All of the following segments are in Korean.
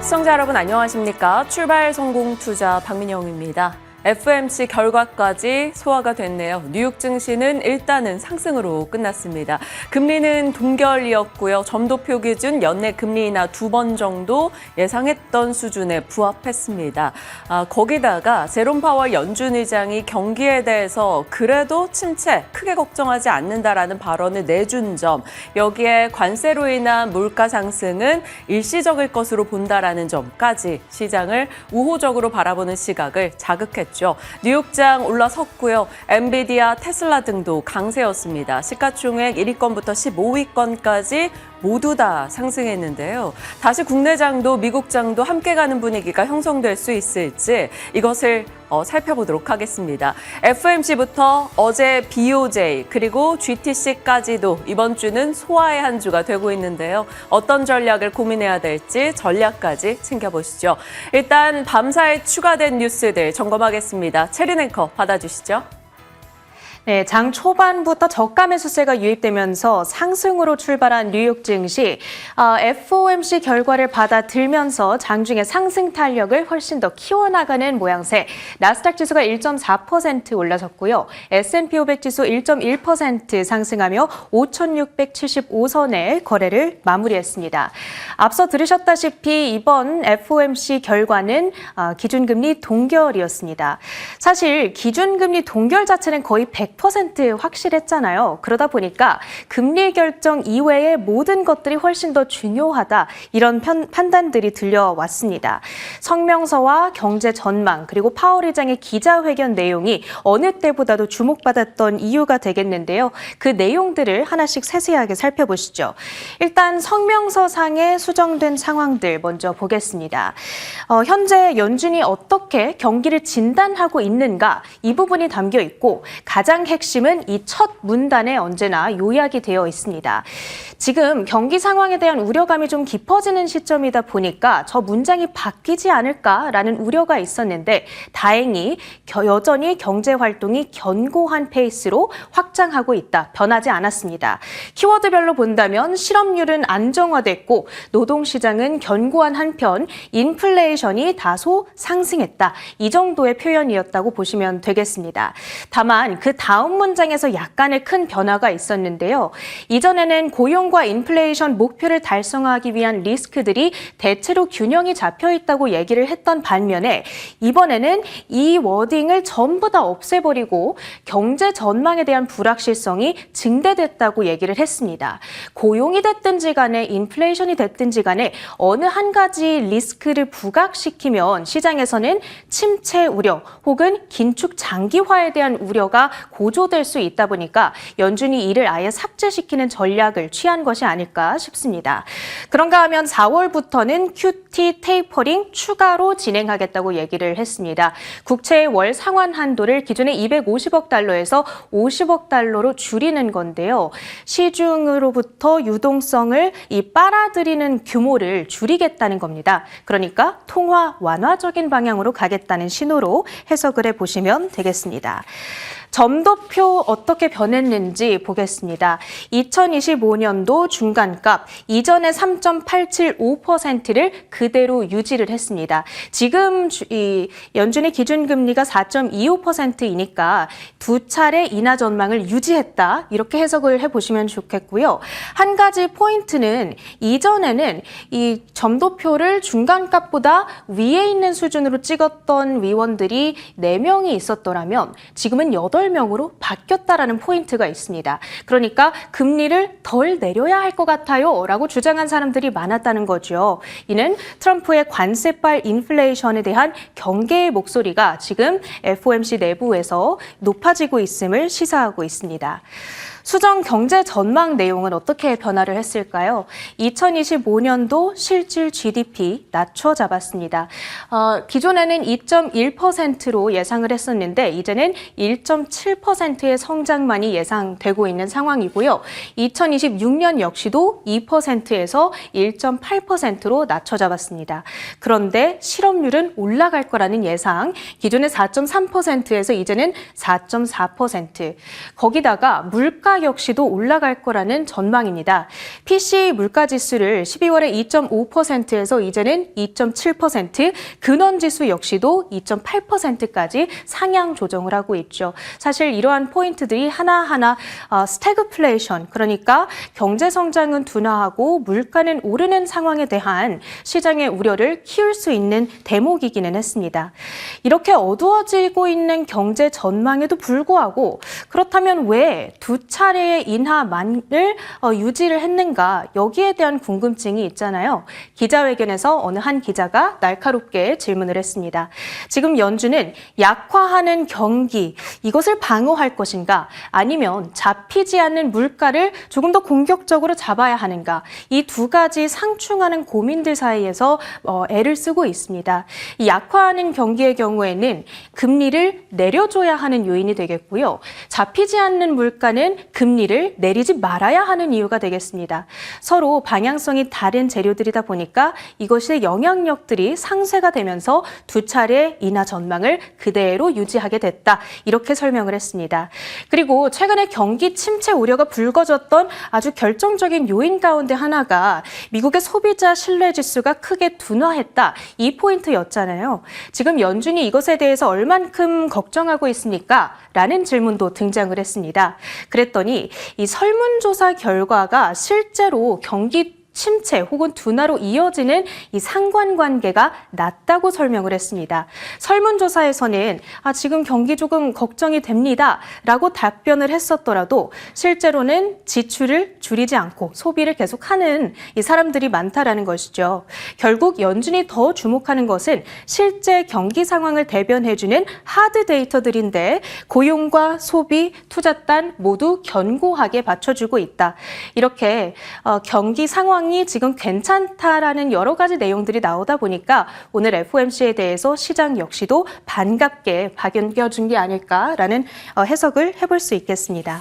시청자 여러분 안녕하십니까? 출발 성공 투자 박민영입니다. FOMC 결과까지 소화가 됐네요. 뉴욕 증시는 일단은 상승으로 끝났습니다. 금리는 동결이었고요. 점도표 기준 연내 금리 인하 2번 정도 예상했던 수준에 부합했습니다. 거기다가 제롬 파월 연준 의장이 경기에 대해서 그래도 침체 크게 걱정하지 않는다라는 발언을 내준 점, 여기에 관세로 인한 물가 상승은 일시적일 것으로 본다라는 점까지 시장을 우호적으로 바라보는 시각을 자극했죠. 뉴욕장 올라섰고요. 엔비디아, 테슬라 등도 강세였습니다. 시가총액 1위권부터 15위권까지 모두 다 상승했는데요. 다시 국내장도 미국장도 함께 가는 분위기가 형성될 수 있을지 이것을 살펴보도록 하겠습니다. FOMC부터 어제 BOJ 그리고 GTC까지도 이번 주는 소화의 한 주가 되고 있는데요. 어떤 전략을 고민해야 될지 전략까지 챙겨보시죠. 일단 밤사이 추가된 뉴스들 점검하겠습니다. 체린 앵커 받아주시죠. 네, 장 초반부터 저가 매수세가 유입되면서 상승으로 출발한 뉴욕 증시, FOMC 결과를 받아들면서 장중에 상승 탄력을 훨씬 더 키워나가는 모양새. 나스닥 지수가 1.4% 올라섰고요. S&P 500 지수 1.1% 상승하며 5,675선의 거래를 마무리했습니다. 앞서 들으셨다시피 이번 FOMC 결과는 기준금리 동결이었습니다. 사실 기준금리 동결 자체는 거의 100% 확실했잖아요. 그러다 보니까 금리 결정 이외의 모든 것들이 훨씬 더 중요하다. 이런 판단들이 들려왔습니다. 성명서와 경제 전망 그리고 파월 의장의 기자회견 내용이 어느 때보다도 주목받았던 이유가 되겠는데요. 그 내용들을 하나씩 세세하게 살펴보시죠. 일단 성명서상에 수정된 상황들 먼저 보겠습니다. 현재 연준이 어떻게 경기를 진단하고 있는가 이 부분이 담겨 있고 가장 핵심은 이 첫 문단에 언제나 요약이 되어 있습니다. 지금 경기 상황에 대한 우려감이 좀 깊어지는 시점이다 보니까 저 문장이 바뀌지 않을까라는 우려가 있었는데 다행히 여전히 경제 활동이 견고한 페이스로 확장하고 있다. 변하지 않았습니다. 키워드별로 본다면 실업률은 안정화됐고 노동시장은 견고한 한편 인플레이션이 다소 상승했다. 이 정도의 표현이었다고 보시면 되겠습니다. 다만 그 다음 문장에서 약간의 큰 변화가 있었는데요. 이전에는 고용과 인플레이션 목표를 달성하기 위한 리스크들이 대체로 균형이 잡혀 있다고 얘기를 했던 반면에 이번에는 이 워딩을 전부 다 없애버리고 경제 전망에 대한 불확실성이 증대됐다고 얘기를 했습니다. 고용이 됐든지 간에 인플레이션이 됐든지 간에 어느 한 가지 리스크를 부각시키면 시장에서는 침체 우려 혹은 긴축 장기화에 대한 우려가 고조될 수 있다 보니까 연준이 이를 아예 삭제시키는 전략을 취한 것이 아닐까 싶습니다. 그런가 하면 4월부터는 QT 테이퍼링 추가로 진행하겠다고 얘기를 했습니다. 국채의 월 상환 한도를 기존의 250억 달러에서 50억 달러로 줄이는 건데요. 시중으로부터 유동성을 빨아들이는 규모를 줄이겠다는 겁니다. 그러니까 통화 완화적인 방향으로 가겠다는 신호로 해석을 해보시면 되겠습니다. 점도표 어떻게 변했는지 보겠습니다. 2025년도 중간값 이전의 3.875%를 그대로 유지를 했습니다. 지금 이 연준의 기준금리가 4.25%이니까 두 차례 인하 전망을 유지했다. 이렇게 해석을 해보시면 좋겠고요. 한 가지 포인트는 이전에는 이 점도표를 중간값보다 위에 있는 수준으로 찍었던 위원들이 4명이 있었더라면 지금은 8명으로 바뀌었다라는 포인트가 있습니다. 그러니까 금리를 덜 내려야 할 것 같아요 라고 주장한 사람들이 많았다는 거죠. 이는 트럼프의 관세빨 인플레이션에 대한 경계의 목소리가 지금 FOMC 내부에서 높아지고 있음을 시사하고 있습니다. 수정 경제 전망 내용은 어떻게 변화를 했을까요? 2025년도 실질 GDP 낮춰 잡았습니다. 기존에는 2.1%로 예상을 했었는데 이제는 1.7%의 성장만이 예상되고 있는 상황이고요. 2026년 역시도 2%에서 1.8%로 낮춰 잡았습니다. 그런데 실업률은 올라갈 거라는 예상, 기존의 4.3%에서 이제는 4.4%. 거기다가 물가 물가 역시도 올라갈 거라는 전망입니다. PC 물가지수를 12월에 2.5%에서 이제는 2.7%, 근원지수 역시도 2.8%까지 상향 조정을 하고 있죠. 사실 이러한 포인트들이 하나하나 스태그플레이션, 그러니까 경제 성장은 둔화하고 물가는 오르는 상황에 대한 시장의 우려를 키울 수 있는 대목이기는 했습니다. 이렇게 어두워지고 있는 경제 전망에도 불구하고 그렇다면 왜 두 차례의 인하만을 유지를 했는가, 여기에 대한 궁금증이 있잖아요. 기자회견에서 어느 한 기자가 날카롭게 질문을 했습니다. 지금 연준은 약화하는 경기, 이것을 방어할 것인가, 아니면 잡히지 않는 물가를 조금 더 공격적으로 잡아야 하는가, 이 두 가지 상충하는 고민들 사이에서 애를 쓰고 있습니다. 이 약화하는 경기의 경우에는 금리를 내려줘야 하는 요인이 되겠고요. 잡히지 않는 물가는 금리를 내리지 말아야 하는 이유가 되겠습니다. 서로 방향성이 다른 재료들이다 보니까 이것의 영향력들이 상쇄가 되면서 두 차례 인하 전망을 그대로 유지하게 됐다, 이렇게 설명을 했습니다. 그리고 최근에 경기 침체 우려가 불거졌던 아주 결정적인 요인 가운데 하나가 미국의 소비자 신뢰지수가 크게 둔화했다, 이 포인트였잖아요. 지금 연준이 이것에 대해서 얼만큼 걱정하고 있습니까? 라는 질문도 등장을 했습니다. 그랬더니 이 설문조사 결과가 실제로 경기 침체 혹은 둔화로 이어지는 이 상관관계가 낮다고 설명을 했습니다. 설문조사에서는 지금 경기 조금 걱정이 됩니다 라고 답변을 했었더라도 실제로는 지출을 줄이지 않고 소비를 계속하는 이 사람들이 많다라는 것이죠. 결국 연준이 더 주목하는 것은 실제 경기 상황을 대변해주는 하드 데이터들인데 고용과 소비, 투자단 모두 견고하게 받쳐주고 있다. 이렇게 경기 상황 이 지금 괜찮다라는 여러 가지 내용들이 나오다 보니까 오늘 FOMC에 대해서 시장 역시도 반갑게 반겨준 게 아닐까라는 해석을 해볼 수 있겠습니다.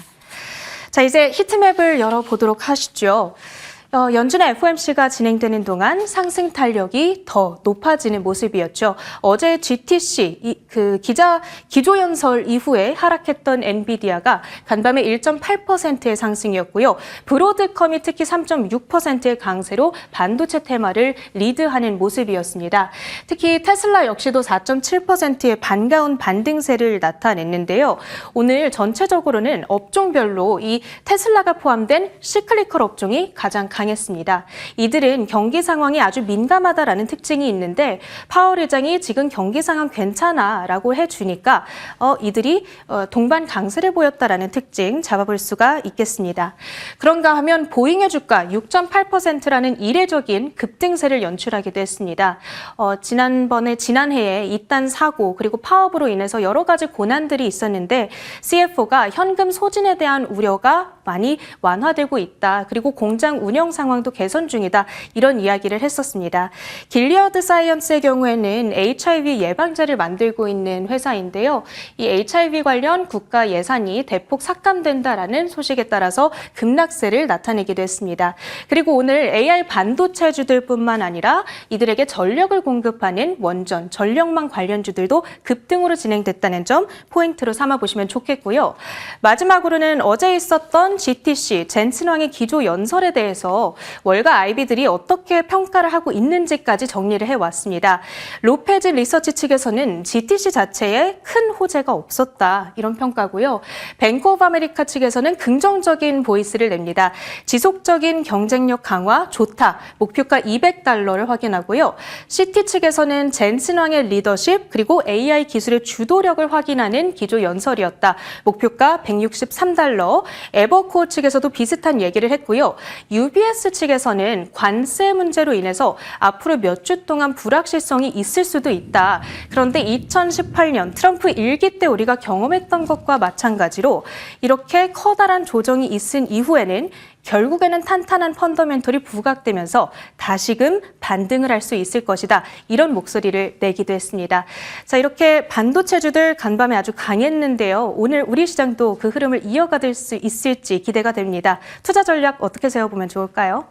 자, 이제 히트맵을 열어보도록 하시죠. 연준의 FOMC가 진행되는 동안 상승 탄력이 더 높아지는 모습이었죠. 어제 GTC 기조연설 이후에 하락했던 엔비디아가 간밤에 1.8%의 상승이었고요. 브로드컴이 특히 3.6%의 강세로 반도체 테마를 리드하는 모습이었습니다. 특히 테슬라 역시도 4.7%의 반가운 반등세를 나타냈는데요. 오늘 전체적으로는 업종별로 이 테슬라가 포함된 시클리컬 업종이 가장 강했습니다. 이들은 경기 상황이 아주 민감하다라는 특징이 있는데 파월 의장이 지금 경기 상황 괜찮아라고 해주니까 이들이 동반 강세를 보였다라는 특징 잡아볼 수가 있겠습니다. 그런가 하면 보잉의 주가 6.8%라는 이례적인 급등세를 연출하기도 했습니다. 지난해에 잇단 사고 그리고 파업으로 인해서 여러 가지 고난들이 있었는데 CFO가 현금 소진에 대한 우려가 많이 완화되고 있다. 그리고 공장 운영 상황도 개선 중이다. 이런 이야기를 했었습니다. 길리어드 사이언스의 경우에는 HIV 예방제를 만들고 있는 회사인데요. 이 HIV 관련 국가 예산이 대폭 삭감된다라는 소식에 따라서 급락세를 나타내기도 했습니다. 그리고 오늘 AI 반도체주들뿐만 아니라 이들에게 전력을 공급하는 원전, 전력망 관련주들도 급등으로 진행됐다는 점 포인트로 삼아보시면 좋겠고요. 마지막으로는 어제 있었던 GTC, 젠슨왕의 기조 연설에 대해서 월가 IB들이 어떻게 평가를 하고 있는지까지 정리를 해왔습니다. 로페즈 리서치 측에서는 GTC 자체에 큰 호재가 없었다, 이런 평가고요. 뱅크 오브 아메리카 측에서는 긍정적인 보이스를 냅니다. 지속적인 경쟁력 강화 좋다, 목표가 $200를 확인하고요. 시티 측에서는 젠슨왕의 리더십 그리고 AI 기술의 주도력을 확인하는 기조 연설이었다. 목표가 $163. 에버코어 측에서도 비슷한 얘기를 했고요. UBS 측에서는 관세 문제로 인해서 앞으로 몇 주 동안 불확실성이 있을 수도 있다. 그런데 2018년 트럼프 일기 때 우리가 경험했던 것과 마찬가지로 이렇게 커다란 조정이 있은 이후에는 결국에는 탄탄한 펀더멘털이 부각되면서 다시금 반등을 할 수 있을 것이다. 이런 목소리를 내기도 했습니다. 자, 이렇게 반도체주들 간밤에 아주 강했는데요. 오늘 우리 시장도 그 흐름을 이어갈 수 있을지 기대가 됩니다. 투자 전략 어떻게 세워보면 좋을까요?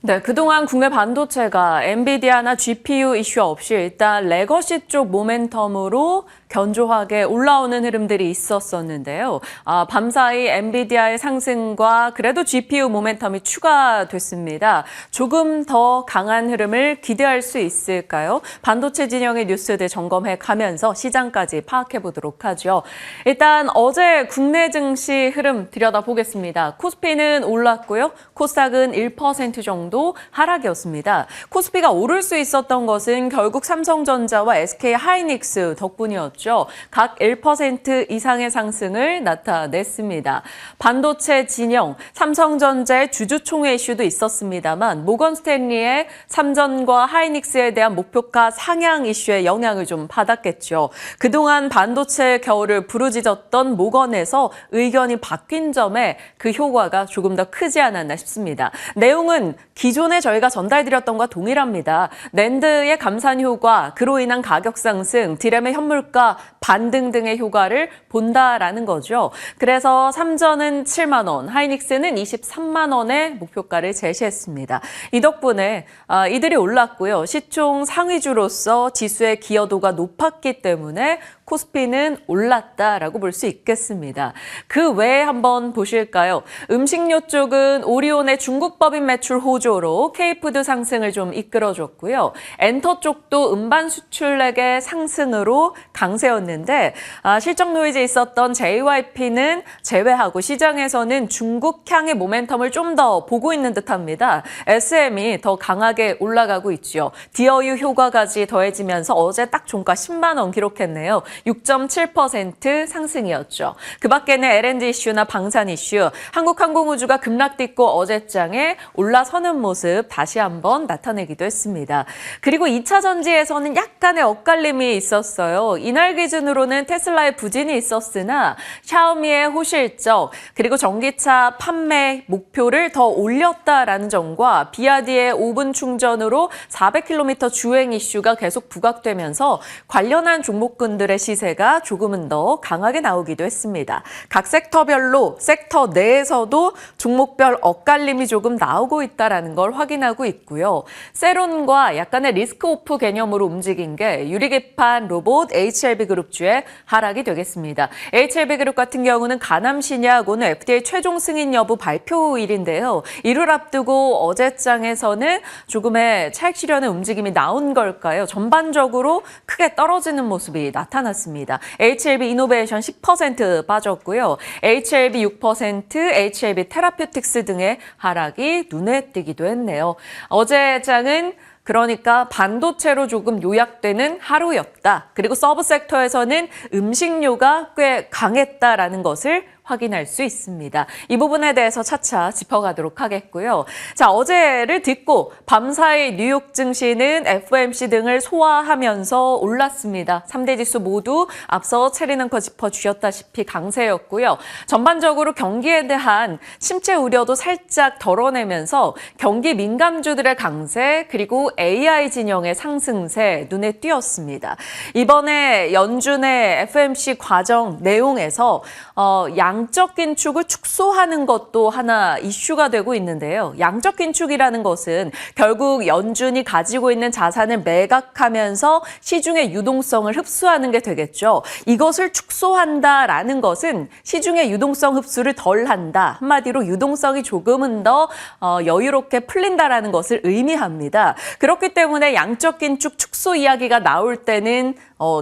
네, 그동안 국내 반도체가 엔비디아나 GPU 이슈 없이 일단 레거시 쪽 모멘텀으로 견조하게 올라오는 흐름들이 있었었는데요. 밤사이 엔비디아의 상승과 그래도 GPU 모멘텀이 추가됐습니다. 조금 더 강한 흐름을 기대할 수 있을까요? 반도체 진영의 뉴스들 점검해 가면서 시장까지 파악해 보도록 하죠. 일단 어제 국내 증시 흐름 들여다보겠습니다. 코스피는 올랐고요. 코스닥은 1% 정도 하락이었습니다. 코스피가 오를 수 있었던 것은 결국 삼성전자와 SK하이닉스 덕분이었죠. 각 1% 이상의 상승을 나타냈습니다. 반도체 진영, 삼성전자의 주주총회 이슈도 있었습니다만 모건 스탠리의 삼전과 하이닉스에 대한 목표가 상향 이슈의 영향을 좀 받았겠죠. 그동안 반도체 겨울을 부르짖었던 모건에서 의견이 바뀐 점에 그 효과가 조금 더 크지 않았나 싶습니다. 내용은 기존에 저희가 전달드렸던과 동일합니다. 낸드의 감산 효과, 그로 인한 가격 상승, 디램의 현물가 반등 등의 효과를 본다라는 거죠. 그래서 삼전은 7만 원, 하이닉스는 23만 원의 목표가를 제시했습니다. 이 덕분에 이들이 올랐고요. 시총 상위주로서 지수의 기여도가 높았기 때문에 코스피는 올랐다라고 볼 수 있겠습니다. 그 외에 한번 보실까요? 음식료 쪽은 오리온의 중국 법인 매출 호조로 K푸드 상승을 좀 이끌어줬고요. 엔터 쪽도 음반 수출액의 상승으로 강세였는데 실적 노이즈에 있었던 JYP는 제외하고 시장에서는 중국향의 모멘텀을 좀 더 보고 있는 듯합니다. SM이 더 강하게 올라가고 있죠. 디어유 효과까지 더해지면서 어제 딱 종가 10만 원 기록했네요. 6.7% 상승이었죠. 그 밖에는 LNG 이슈나 방산 이슈, 한국항공우주가 급락딛고 어제장에 올라서는 모습 다시 한번 나타내기도 했습니다. 그리고 2차 전지에서는 약간의 엇갈림이 있었어요. 이날 기준으로는 테슬라의 부진이 있었으나 샤오미의 호실적, 그리고 전기차 판매 목표를 더 올렸다라는 점과 비아디의 5분 충전으로 400km 주행 이슈가 계속 부각되면서 관련한 종목군들의 시세가 조금은 더 강하게 나오기도 했습니다. 각 섹터별로 섹터 내에서도 종목별 엇갈림이 조금 나오고 있다는 걸 확인하고 있고요. 세론과 약간의 리스크 오프 개념으로 움직인 게 유리기판 로봇 HLB그룹주의 하락이 되겠습니다. HLB그룹 같은 경우는 가남신약 오늘 FDA 최종 승인 여부 발표일인데요. 이를 앞두고 어제장에서는 조금의 차익 실현의 움직임이 나온 걸까요? 전반적으로 크게 떨어지는 모습이 나타났습니다. HLB 이노베이션 10% 빠졌고요. HLB 6%, HLB 테라퓨틱스 등의 하락이 눈에 띄기도 했네요. 어제 장은 그러니까 반도체로 조금 요약되는 하루였다. 그리고 서브 섹터에서는 음식료가 꽤 강했다라는 것을 확인할 수 있습니다. 이 부분에 대해서 차차 짚어가도록 하겠고요. 자, 어제를 딛고 밤사이 뉴욕 증시는 FOMC 등을 소화하면서 올랐습니다. 3대 지수 모두 앞서 체리는커 짚어주셨다시피 강세였고요. 전반적으로 경기에 대한 침체 우려도 살짝 덜어내면서 경기 민감주들의 강세 그리고 AI 진영의 상승세 눈에 띄었습니다. 이번에 연준의 FOMC 과정 내용에서 양적 긴축을 축소하는 것도 하나 이슈가 되고 있는데요. 양적 긴축이라는 것은 결국 연준이 가지고 있는 자산을 매각하면서 시중의 유동성을 흡수하는 게 되겠죠. 이것을 축소한다라는 것은 시중의 유동성 흡수를 덜 한다. 한마디로 유동성이 조금은 더 여유롭게 풀린다라는 것을 의미합니다. 그렇기 때문에 양적 긴축 축소 이야기가 나올 때는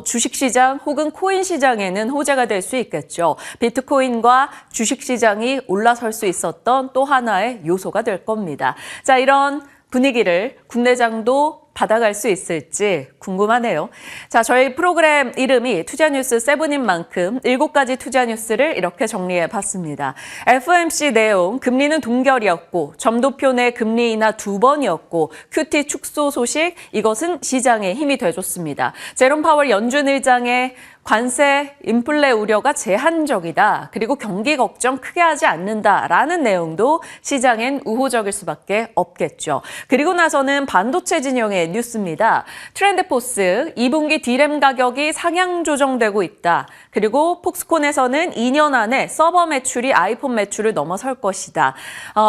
주식시장 혹은 코인 시장에는 호재가 될 수 있겠죠. 비트코인과 주식시장이 올라설 수 있었던 또 하나의 요소가 될 겁니다. 자, 이런 분위기를 국내장도 받아갈 수 있을지 궁금하네요. 자, 저희 프로그램 이름이 투자뉴스 7인 만큼 7가지 투자뉴스를 이렇게 정리해봤습니다. FOMC 내용, 금리는 동결이었고 점도표 내 금리 인하 2번이었고 QT 축소 소식, 이것은 시장에 힘이 돼줬습니다. 제롬 파월 연준 의장의 관세, 인플레 우려가 제한적이다. 그리고 경기 걱정 크게 하지 않는다라는 내용도 시장엔 우호적일 수밖에 없겠죠. 그리고 나서는 반도체 진영의 시장의 뉴스입니다. 트렌드포스 2분기 D램 가격이 상향 조정되고 있다. 그리고 폭스콘에서는 2년 안에 서버 매출이 아이폰 매출을 넘어설 것이다.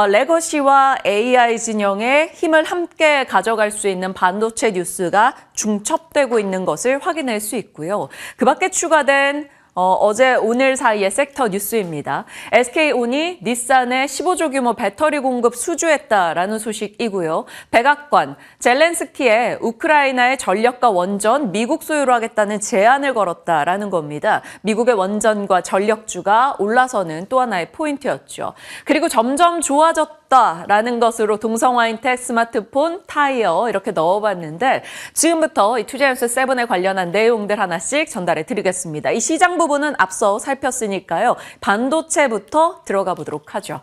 레거시와 AI 진영의 힘을 함께 가져갈 수 있는 반도체 뉴스가 중첩되고 있는 것을 확인할 수 있고요. 그 밖에 추가된 어제 오늘 사이의 섹터 뉴스입니다. SK온이 닛산에 15조 규모 배터리 공급 수주했다라는 소식이고요. 백악관, 젤렌스키의 우크라이나의 전력과 원전 미국 소유로 하겠다는 제안을 걸었다라는 겁니다. 미국의 원전과 전력주가 올라서는 또 하나의 포인트였죠. 그리고 점점 좋아졌다라는 것으로 동성화인텍 스마트폰, 타이어 이렇게 넣어봤는데 지금부터 이 투자뉴스 7에 관련한 내용들 하나씩 전달해 드리겠습니다. 이 시장 부분은 앞서 살폈으니까요. 반도체부터 들어가 보도록 하죠.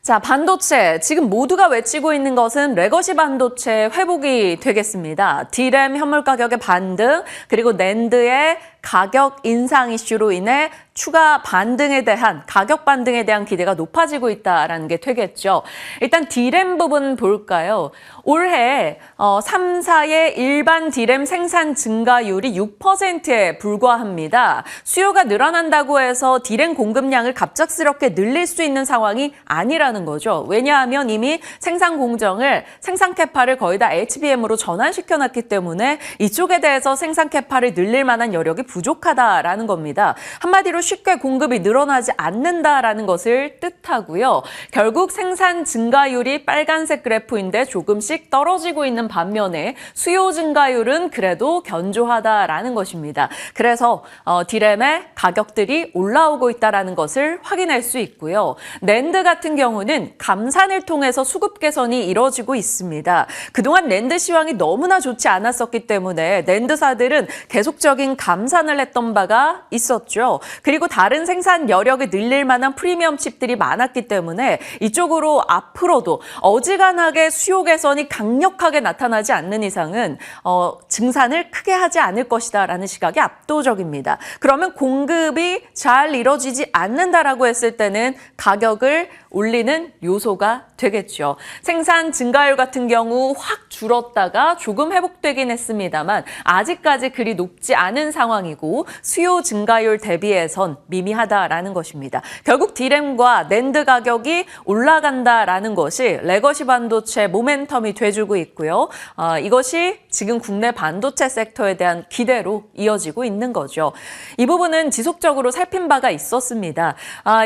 자, 반도체. 지금 모두가 외치고 있는 것은 레거시 반도체 회복이 되겠습니다. D램 현물 가격의 반등, 그리고 낸드의 가격 인상 이슈로 인해 추가 반등에 대한, 가격 반등에 대한 기대가 높아지고 있다는 게 되겠죠. 일단 D램 부분 볼까요? 올해 3사의 일반 D램 생산 증가율이 6%에 불과합니다. 수요가 늘어난다고 해서 D램 공급량을 갑작스럽게 늘릴 수 있는 상황이 아니라는 거죠. 왜냐하면 이미 생산 공정을, 생산 캐파를 거의 다 HBM으로 전환시켜놨기 때문에 이쪽에 대해서 생산 캐파를 늘릴 만한 여력이 부족하다라는 겁니다. 한마디로 쉽게 공급이 늘어나지 않는다라는 것을 뜻하고요. 결국 생산 증가율이 빨간색 그래프인데 조금씩 떨어지고 있는 반면에 수요 증가율은 그래도 견조하다라는 것입니다. 그래서 D램의 가격들이 올라오고 있다라는 것을 확인할 수 있고요. 낸드 같은 경우는 감산을 통해서 수급 개선이 이뤄지고 있습니다. 그동안 낸드 시황이 너무나 좋지 않았었기 때문에 낸드사들은 계속적인 감산을 했던 바가 있었죠. 그리고 다른 생산 여력을 늘릴 만한 프리미엄 칩들이 많았기 때문에 이쪽으로 앞으로도 어지간하게 수요 개선이 강력하게 나타나지 않는 이상은 증산을 크게 하지 않을 것이다라는 시각이 압도적입니다. 그러면 공급이 잘 이뤄지지 않는다라고 했을 때는 가격을 올리는 요소가 되겠죠. 생산 증가율 같은 경우 확 줄었다가 조금 회복되긴 했습니다만 아직까지 그리 높지 않은 상황이고 수요 증가율 대비해선 미미하다라는 것입니다. 결국 D램과 낸드 가격이 올라간다라는 것이 레거시 반도체 모멘텀이 돼주고 있고요. 이것이 지금 국내 반도체 섹터에 대한 기대로 이어지고 있는 거죠. 이 부분은 지속적으로 살핀 바가 있었습니다.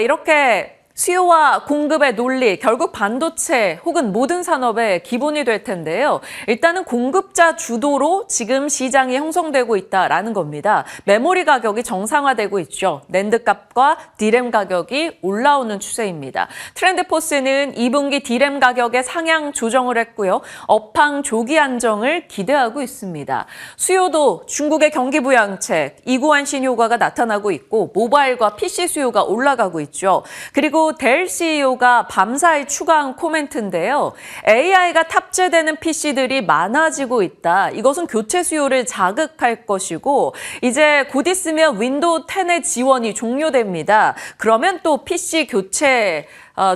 이렇게 수요와 공급의 논리, 결국 반도체 혹은 모든 산업의 기본이 될 텐데요. 일단은 공급자 주도로 지금 시장이 형성되고 있다라는 겁니다. 메모리 가격이 정상화되고 있죠. 낸드 값과 D램 가격이 올라오는 추세입니다. 트렌드포스는 2분기 D램 가격에 상향 조정을 했고요. 업황 조기 안정을 기대하고 있습니다. 수요도 중국의 경기 부양책, 이구환 신효과가 나타나고 있고 모바일과 PC 수요가 올라가고 있죠. 그리고 델 CEO가 밤사이 추가한 코멘트인데요. AI가 탑재되는 PC들이 많아지고 있다. 이것은 교체 수요를 자극할 것이고 이제 곧 있으면 윈도우 10의 지원이 종료됩니다. 그러면 또 PC 교체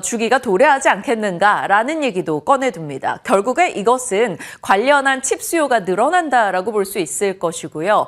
주기가 도래하지 않겠는가라는 얘기도 꺼내둡니다. 결국에 이것은 관련한 칩 수요가 늘어난다라고 볼 수 있을 것이고요.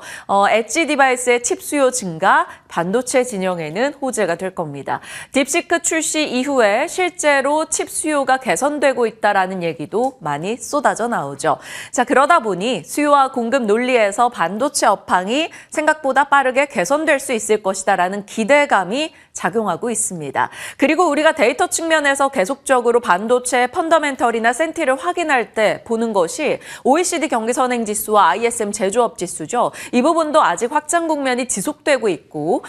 엣지 디바이스의 칩 수요 증가, 반도체 진영에는 호재가 될 겁니다. 딥시크 출시 이후에 실제로 칩 수요가 개선되고 있다라는 얘기도 많이 쏟아져 나오죠. 자, 그러다 보니 수요와 공급 논리에서 반도체 업황이 생각보다 빠르게 개선될 수 있을 것이다라는 기대감이 작용하고 있습니다. 그리고 우리가 데이터 측면에서 계속적으로 반도체 펀더멘털이나 센티를 확인할 때 보는 것이 OECD 경기선행지수와 ISM 제조업 지수죠. 이 부분도 아직 확장 국면이 지속되고 있고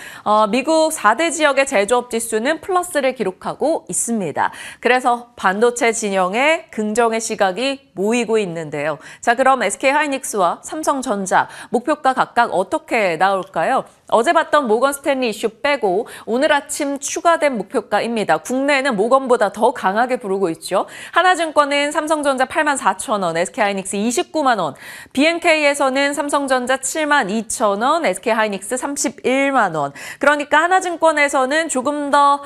미국 4대 지역의 제조업 지수는 플러스를 기록하고 있습니다. 그래서 반도체 진영에 긍정의 시각이 모이고 있는데요. 자, 그럼 SK하이닉스와 삼성전자 목표가 각각 어떻게 나올까요? 어제 봤던 모건 스탠리 이슈 빼고 오늘 아침 추가된 목표가입니다. 국내 시장에는 모건보다 더 강하게 부르고 있죠. 하나증권은 삼성전자 84,000원, SK하이닉스 29만 원, BNK에서는 삼성전자 72,000원, SK하이닉스 31만 원. 그러니까 하나증권에서는 조금 더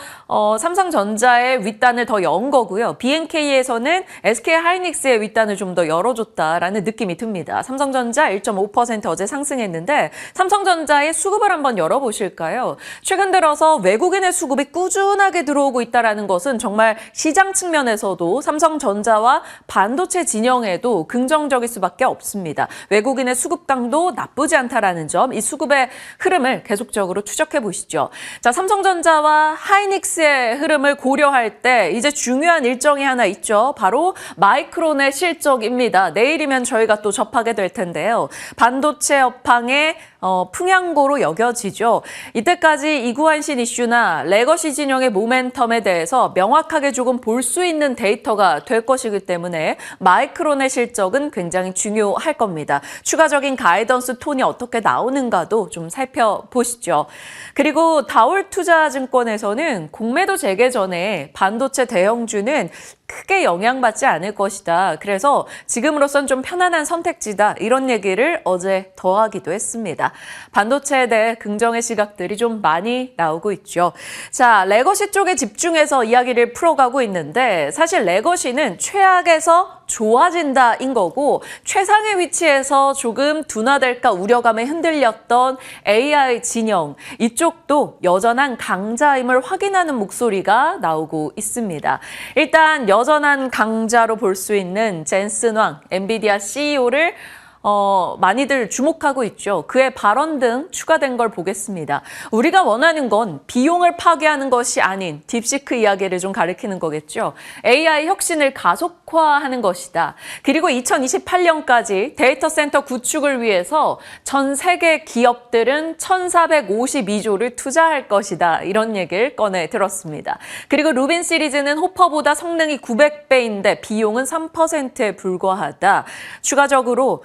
삼성전자의 윗단을 더 연 거고요. BNK에서는 SK하이닉스의 윗단을 좀 더 열어줬다라는 느낌이 듭니다. 삼성전자 1.5% 어제 상승했는데 삼성전자의 수급을 한번 열어보실까요? 최근 들어서 외국인의 수급이 꾸준하게 들어오고 있다는 것은 정말 시장 측면에서도 삼성전자와 반도체 진영에도 긍정적일 수밖에 없습니다. 외국인의 수급강도 나쁘지 않다라는 점, 이 수급의 흐름을 계속적으로 추적해 보시죠. 자, 삼성전자와 하이닉스의 흐름을 고려할 때 이제 중요한 일정이 하나 있죠. 바로 마이크론의 실적입니다. 내일이면 저희가 또 접하게 될 텐데요. 반도체 업황의 풍향고로 여겨지죠. 이때까지 이구환신 이슈나 레거시 진영의 모멘텀에 대해서 명확하게 조금 볼 수 있는 데이터가 될 것이기 때문에 마이크론의 실적은 굉장히 중요할 겁니다. 추가적인 가이던스 톤이 어떻게 나오는가도 좀 살펴보시죠. 그리고 다올투자증권에서는 공매도 재개 전에 반도체 대형주는 크게 영향받지 않을 것이다. 그래서 지금으로선 좀 편안한 선택지다. 이런 얘기를 어제 더하기도 했습니다. 반도체에 대해 긍정의 시각들이 좀 많이 나오고 있죠. 자, 레거시 쪽에 집중해서 이야기를 풀어가고 있는데 사실 레거시는 최악에서 좋아진다인 거고 최상의 위치에서 조금 둔화될까 우려감에 흔들렸던 AI 진영, 이쪽도 여전한 강자임을 확인하는 목소리가 나오고 있습니다. 일단 여전한 강자로 볼 수 있는 젠슨 황, 엔비디아 CEO를 많이들 주목하고 있죠. 그의 발언 등 추가된 걸 보겠습니다. 우리가 원하는 건 비용을 파괴하는 것이 아닌 딥시크 이야기를 좀 가리키는 거겠죠. AI 혁신을 가속화하는 것이다. 그리고 2028년까지 데이터 센터 구축을 위해서 전 세계 기업들은 1,452조를 투자할 것이다. 이런 얘기를 꺼내 들었습니다. 그리고 루빈 시리즈는 호퍼보다 성능이 900배인데 비용은 3%에 불과하다. 추가적으로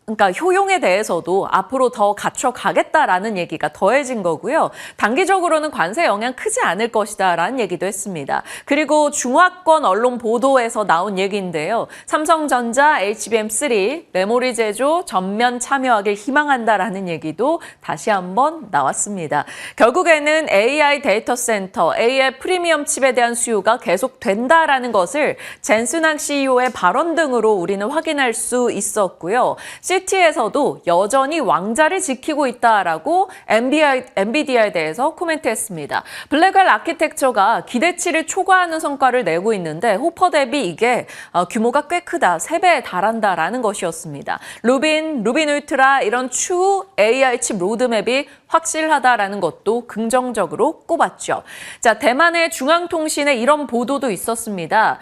그러니까 효용에 대해서도 앞으로 더 갖춰가겠다라는 얘기가 더해진 거고요. 단기적으로는 관세 영향 크지 않을 것이다라는 얘기도 했습니다. 그리고 중화권 언론 보도에서 나온 얘기인데요. 삼성전자 HBM3 메모리 제조 전면 참여하길 희망한다라는 얘기도 다시 한번 나왔습니다. 결국에는 AI 데이터 센터, AI 프리미엄 칩에 대한 수요가 계속된다라는 것을 젠슨 CEO의 발언 등으로 우리는 확인할 수 있었고요. CT에서도 여전히 왕자를 지키고 있다라고 엔비디아에 대해서 코멘트했습니다. 블랙웰 아키텍처가 기대치를 초과하는 성과를 내고 있는데 호퍼 대비 이게 규모가 꽤 크다, 3배에 달한다라는 것이었습니다. 루빈 울트라 이런 추후 AI 칩 로드맵이 확실하다라는 것도 긍정적으로 꼽았죠. 자, 대만의 중앙통신에 이런 보도도 있었습니다.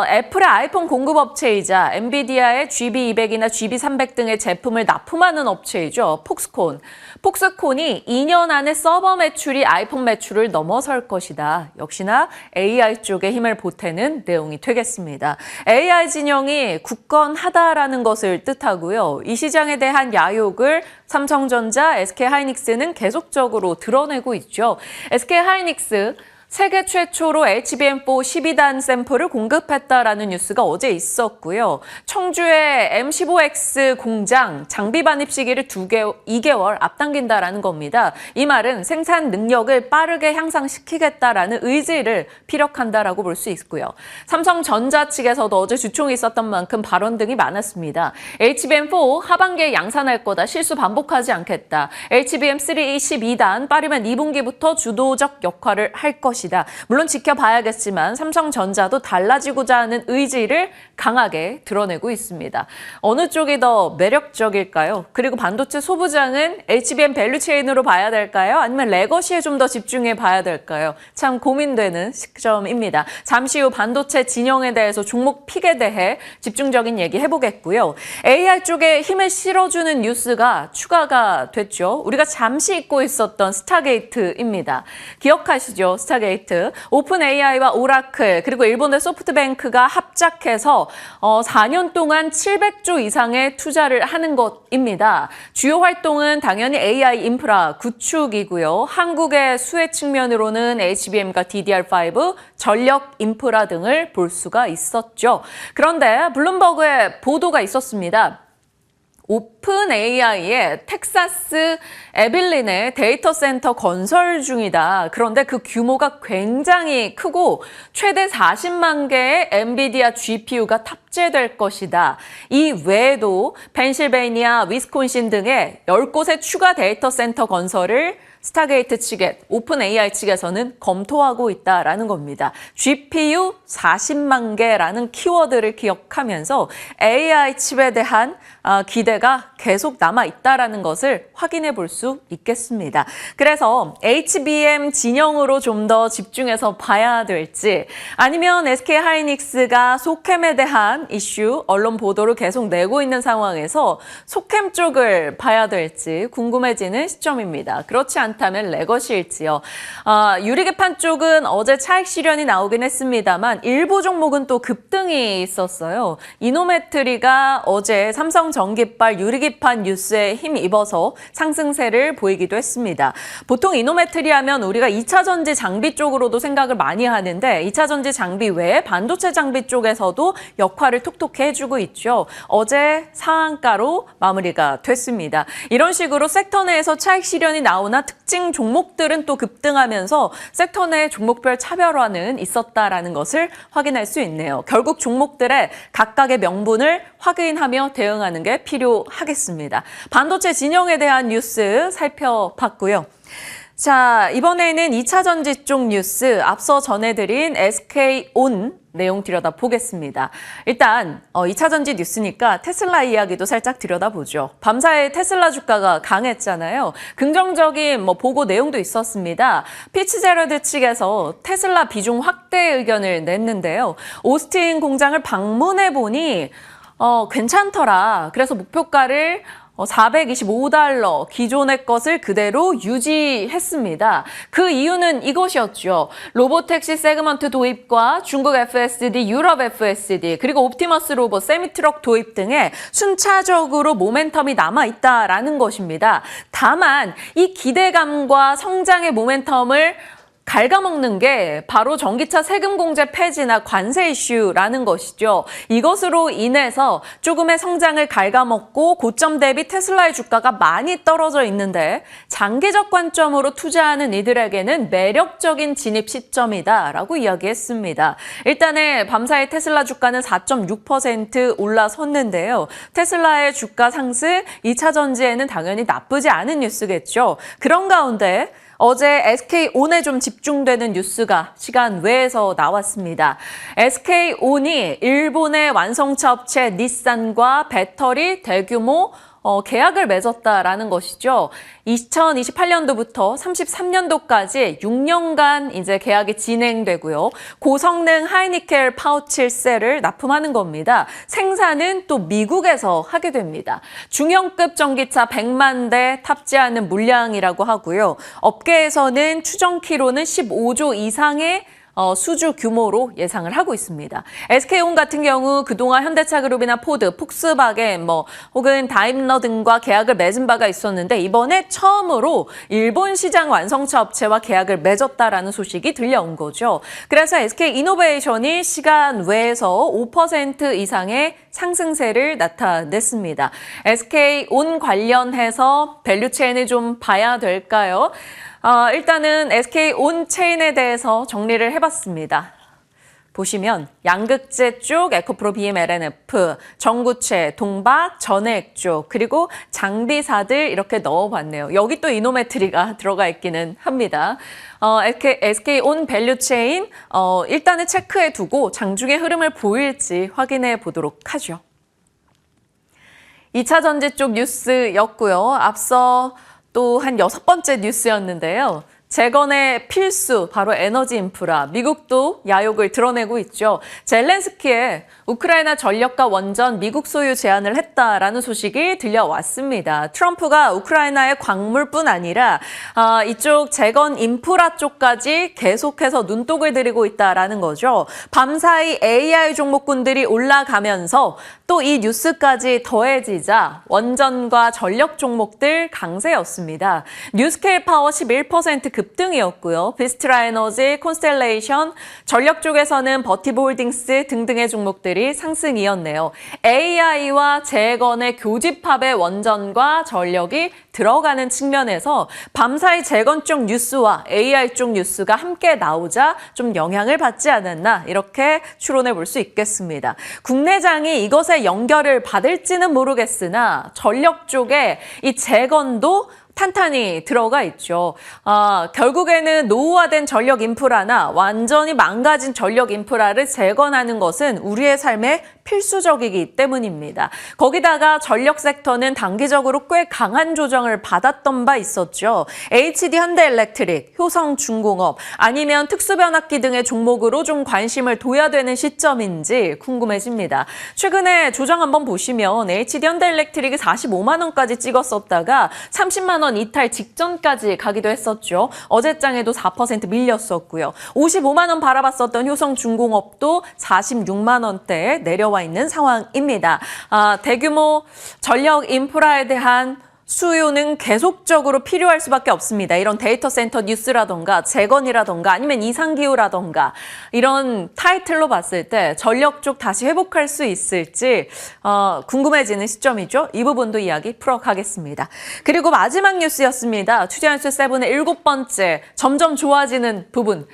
애플의 아이폰 공급업체이자 엔비디아의 GB200이나 GB300 등의 제품을 납품하는 업체이죠. 폭스콘. 폭스콘이 2년 안에 서버 매출이 아이폰 매출을 넘어설 것이다. 역시나 AI 쪽에 힘을 보태는 내용이 되겠습니다. AI 진영이 굳건하다라는 것을 뜻하고요. 이 시장에 대한 야욕을 삼성전자, SK하이닉스는 계속적으로 드러내고 있죠. SK하이닉스 세계 최초로 HBM4 12단 샘플을 공급했다라는 뉴스가 어제 있었고요. 청주의 M15X 공장 장비 반입 시기를 2개월 앞당긴다라는 겁니다. 이 말은 생산 능력을 빠르게 향상시키겠다라는 의지를 피력한다라고 볼 수 있고요. 삼성전자 측에서도 어제 주총이 있었던 만큼 발언 등이 많았습니다. HBM4 하반기에 양산할 거다. 실수 반복하지 않겠다. HBM3 12단 빠르면 2분기부터 주도적 역할을 할 것이다. 물론 지켜봐야겠지만 삼성전자도 달라지고자 하는 의지를 강하게 드러내고 있습니다. 어느 쪽이 더 매력적일까요? 그리고 반도체 소부장은 HBM 밸류체인으로 봐야 될까요? 아니면 레거시에 좀 더 집중해 봐야 될까요? 참 고민되는 시점입니다. 잠시 후 반도체 진영에 대해서 종목 픽에 대해 집중적인 얘기 해보겠고요. AI 쪽에 힘을 실어주는 뉴스가 추가가 됐죠. 우리가 잠시 잊고 있었던 스타게이트입니다. 기억하시죠? 스타게이트. 스타게이트, 오픈 AI와 오라클, 그리고 일본의 소프트뱅크가 합작해서 4년 동안 700조 이상의 투자를 하는 것입니다. 주요 활동은 당연히 AI 인프라 구축이고요. 한국의 수혜 측면으로는 HBM과 DDR5, 전력 인프라 등을 볼 수가 있었죠. 그런데 블룸버그에 보도가 있었습니다. 오픈 AI의 텍사스 에빌린의 데이터 센터 건설 중이다. 그런데 그 규모가 굉장히 크고 최대 40만 개의 엔비디아 GPU가 탑재될 것이다. 이 외에도 펜실베이니아, 위스콘신 등의 10곳의 추가 데이터 센터 건설을 스타게이트 측에, 오픈 AI 측에서는 검토하고 있다라는 겁니다. GPU 40만 개라는 키워드를 기억하면서 AI 칩에 대한 기대가 계속 남아있다라는 것을 확인해 볼 수 있겠습니다. 그래서 HBM 진영으로 좀 더 집중해서 봐야 될지, 아니면 SK 하이닉스가 소캠에 대한 이슈, 언론 보도를 계속 내고 있는 상황에서 소캠 쪽을 봐야 될지 궁금해지는 시점입니다. 그렇지 않다면 레거시일지요. 유리개판 쪽은 어제 차익 실현이 나오긴 했습니다만 일부 종목은 또 급등이 있었어요. 이노메트리가 어제 삼성 전기발 유리개판 뉴스에 힘입어서 상승세를 보이기도 했습니다. 보통 이노메트리 하면 우리가 2차 전지 장비 쪽으로도 생각을 많이 하는데 2차 전지 장비 외에 반도체 장비 쪽에서도 역할을 톡톡히 해주고 있죠. 어제 상한가로 마무리가 됐습니다. 이런 식으로 섹터 내에서 차익 실현이 나오나 특징 종목들은 또 급등하면서 섹터 내 종목별 차별화는 있었다라는 것을 확인할 수 있네요. 결국 종목들의 각각의 명분을 확인하며 대응하는 게 필요하겠습니다. 반도체 진영에 대한 뉴스 살펴봤고요. 자, 이번에는 2차 전지 쪽 뉴스, 앞서 전해드린 SK온 내용 들여다보겠습니다. 일단 2차 전지 뉴스니까 테슬라 이야기도 살짝 들여다보죠. 밤사이 테슬라 주가가 강했잖아요. 긍정적인 보고 내용도 있었습니다. 피츠제럴드 측에서 테슬라 비중 확대 의견을 냈는데요. 오스틴 공장을 방문해 보니 괜찮더라. 그래서 목표가를 $425 기존의 것을 그대로 유지했습니다. 그 이유는 이것이었죠. 로보택시 세그먼트 도입과 중국 FSD, 유럽 FSD, 그리고 옵티머스 로봇, 세미트럭 도입 등의 순차적으로 모멘텀이 남아있다라는 것입니다. 다만 이 기대감과 성장의 모멘텀을 갉아먹는 게 바로 전기차 세금 공제 폐지나 관세 이슈라는 것이죠. 이것으로 인해서 조금의 성장을 갉아먹고 고점 대비 테슬라의 주가가 많이 떨어져 있는데 장기적 관점으로 투자하는 이들에게는 매력적인 진입 시점이다라고 이야기했습니다. 일단은 밤사이 테슬라 주가는 4.6% 올라섰는데요. 테슬라의 주가 상승, 2차 전지에는 당연히 나쁘지 않은 뉴스겠죠. 그런 가운데 어제 SK온에 좀 집중되는 뉴스가 시간 외에서 나왔습니다. SK온이 일본의 완성차 업체 닛산과 배터리 대규모 계약을 맺었다라는 것이죠. 2028년도부터 33년도까지 6년간 이제 계약이 진행되고요. 고성능 하이니켈 파우치 셀을 납품하는 겁니다. 생산은 또 미국에서 하게 됩니다. 중형급 전기차 100만 대 탑재하는 물량이라고 하고요. 업계에서는 추정키로는 15조 이상의 수주 규모로 예상을 하고 있습니다. SK온 같은 경우 그동안 현대차그룹이나 포드, 폭스바겐 혹은 다임러 등과 계약을 맺은 바가 있었는데 이번에 처음으로 일본 시장 완성차 업체와 계약을 맺었다라는 소식이 들려온 거죠. 그래서 SK이노베이션이 시간 외에서 5% 이상의 상승세를 나타냈습니다. SK온 관련해서 밸류체인을 좀 봐야 될까요? 일단은 SK온 체인에 대해서 정리를 해봤습니다. 보시면 양극재 쪽 에코프로 BM-LNF, 전구체, 동박, 전해액 쪽, 그리고 장비사들 이렇게 넣어봤네요. 여기 또 이노메트리가 들어가 있기는 합니다. SK온 밸류체인 일단은 체크해두고 장중의 흐름을 보일지 확인해 보도록 하죠. 2차 전지 쪽 뉴스였고요. 앞서 또 한 6번째 뉴스였는데요. 재건의 필수, 바로 에너지 인프라. 미국도 야욕을 드러내고 있죠. 젤렌스키의 우크라이나 전력과 원전 미국 소유 제안을 했다라는 소식이 들려왔습니다. 트럼프가 우크라이나의 광물뿐 아니라 이쪽 재건 인프라 쪽까지 계속해서 눈독을 들이고 있다라는 거죠. 밤사이 AI 종목군들이 올라가면서 또 이 뉴스까지 더해지자 원전과 전력 종목들 강세였습니다. 뉴스케일 파워 11% 급등이었고요. 비스트라 에너지, 콘스텔레이션, 전력 쪽에서는 버티브 홀딩스 등등의 종목들이 상승이었네요. AI와 재건의 교집합의 원전과 전력이 들어가는 측면에서 밤사이 재건 쪽 뉴스와 AI 쪽 뉴스가 함께 나오자 좀 영향을 받지 않았나 이렇게 추론해 볼 수 있겠습니다. 국내장이 이것에 연결을 받을지는 모르겠으나 전력 쪽에 이 재건도 탄탄히 들어가 있죠. 결국에는 노후화된 전력 인프라나 완전히 망가진 전력 인프라를 재건하는 것은 우리의 삶에 필수적이기 때문입니다. 거기다가 전력 섹터는 단기적으로 꽤 강한 조정을 받았던 바 있었죠. HD 현대일렉트릭, 효성중공업 아니면 특수변압기 등의 종목으로 좀 관심을 둬야 되는 시점인지 궁금해집니다. 최근에 조정 한번 보시면 HD 현대일렉트릭이 45만 원까지 찍었었다가 30만 원 이탈 직전까지 가기도 했었죠. 어제장에도 4% 밀렸었고요. 55만 원 바라봤었던 효성중공업도 46만 원대에 내려와 있는 상황입니다. 대규모 전력 인프라에 대한 수요는 계속적으로 필요할 수밖에 없습니다. 이런 데이터 센터 뉴스라던가 재건이라던가 아니면 이상기후라던가 이런 타이틀로 봤을 때 전력 쪽 다시 회복할 수 있을지 궁금해지는 시점이죠. 이 부분도 이야기 풀어가겠습니다. 그리고 마지막 뉴스였습니다. 투자뉴스 7의 7번째 점점 좋아지는 부분.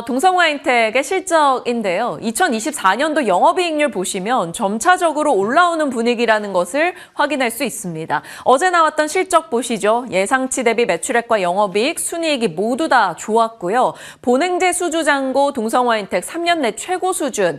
동성화인텍의 실적인데요. 2024년도 영업이익률 보시면 점차적으로 올라오는 분위기라는 것을 확인할 수 있습니다. 어제 나왔던 실적 보시죠. 예상치 대비 매출액과 영업이익, 순이익이 모두 다 좋았고요. 본행제 수주잔고 동성화인텍 3년 내 최고 수준.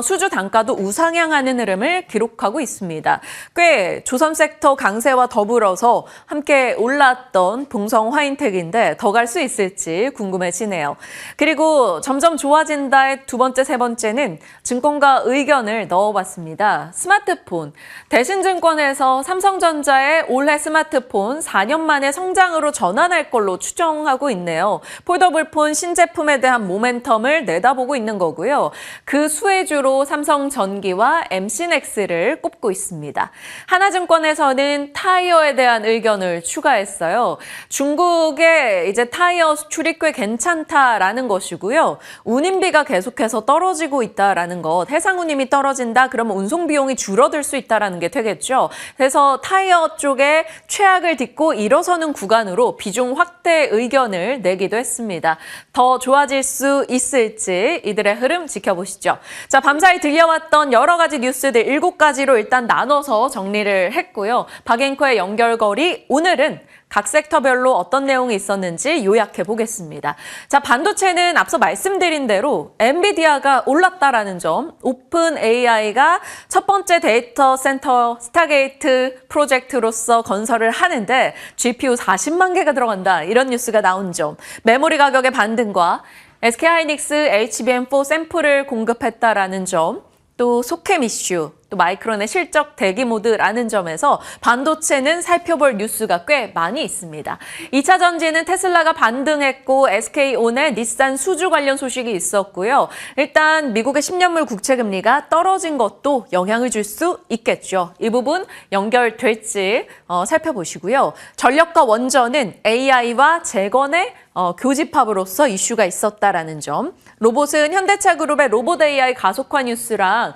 수주 단가도 우상향하는 흐름을 기록하고 있습니다. 꽤 조선 섹터 강세와 더불어서 함께 올랐던 동성화인텍인데 더 갈 수 있을지 궁금해지네요. 그리고 점점 좋아진다의 두 번째, 세 번째는 증권가 의견을 넣어봤습니다. 스마트폰. 대신증권에서 삼성전자의 올해 스마트폰 4년 만에 성장으로 전환할 걸로 추정하고 있네요. 폴더블폰 신제품에 대한 모멘텀을 내다보고 있는 거고요. 그 수혜주로 삼성전기와 MC넥스를 꼽고 있습니다. 하나증권에서는 타이어에 대한 의견을 추가했어요. 중국의 이제 타이어 수출이 꽤 괜찮다라는 것이고요. 운임비가 계속해서 떨어지고 있다라는 것. 해상운임이 떨어진다 그러면 운송 비용이 줄어들 수 있다라는 게 되겠죠. 그래서 타이어 쪽에 최악을 딛고 일어서는 구간으로 비중 확대 의견을 내기도 했습니다. 더 좋아질 수 있을지 이들의 흐름 지켜보시죠. 자, 밤사이 들려왔던 여러 가지 뉴스들 7가지로 일단 나눠서 정리를 했고요. 박앵커의 연결고리 오늘은 각 섹터별로 어떤 내용이 있었는지 요약해 보겠습니다. 자, 반도체는 앞서 말씀드린 대로 엔비디아가 올랐다라는 점, 오픈 AI가 첫 번째 데이터 센터 스타게이트 프로젝트로서 건설을 하는데 GPU 40만 개가 들어간다 이런 뉴스가 나온 점, 메모리 가격의 반등과 SK하이닉스 HBM4 샘플을 공급했다라는 점, 또 속셈 이슈, 또 마이크론의 실적 대기 모드라는 점에서 반도체는 살펴볼 뉴스가 꽤 많이 있습니다. 2차 전지는 테슬라가 반등했고 SK온의 닛산 수주 관련 소식이 있었고요. 일단 미국의 10년물 국채금리가 떨어진 것도 영향을 줄 수 있겠죠. 이 부분 연결될지 살펴보시고요. 전력과 원전은 AI와 재건의 교집합으로서 이슈가 있었다라는 점. 로봇은 현대차 그룹의 로봇 AI 가속화 뉴스랑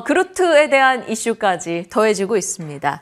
그루트에 대한 이슈까지 더해지고 있습니다.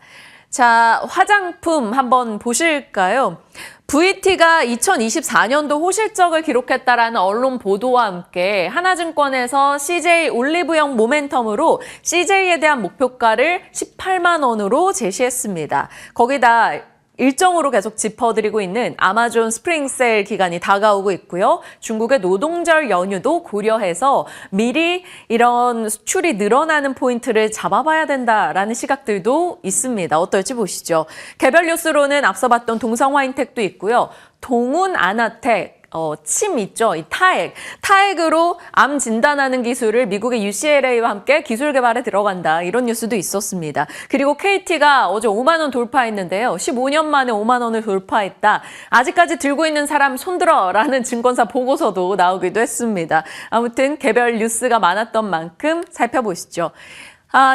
자, 화장품 한번 보실까요? VT가 2024년도 호실적을 기록했다라는 언론 보도와 함께 하나증권에서 CJ 올리브영 모멘텀으로 CJ에 대한 목표가를 18만 원으로 제시했습니다. 거기다 일정으로 계속 짚어드리고 있는 아마존 스프링 세일 기간이 다가오고 있고요. 중국의 노동절 연휴도 고려해서 미리 이런 수출이 늘어나는 포인트를 잡아봐야 된다라는 시각들도 있습니다. 어떨지 보시죠. 개별 뉴스로는 앞서 봤던 동성화인텍도 있고요. 동훈 아나텍, 침 있죠. 이 타액으로 암 진단하는 기술을 미국의 UCLA와 함께 기술 개발에 들어간다. 이런 뉴스도 있었습니다. 그리고 KT가 어제 5만 원 돌파했는데요. 15년 만에 5만 원을 돌파했다. 아직까지 들고 있는 사람 손들어라는 증권사 보고서도 나오기도 했습니다. 아무튼 개별 뉴스가 많았던 만큼 살펴보시죠.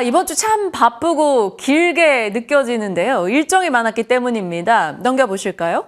이번 주 참 바쁘고 길게 느껴지는데요. 일정이 많았기 때문입니다. 넘겨보실까요?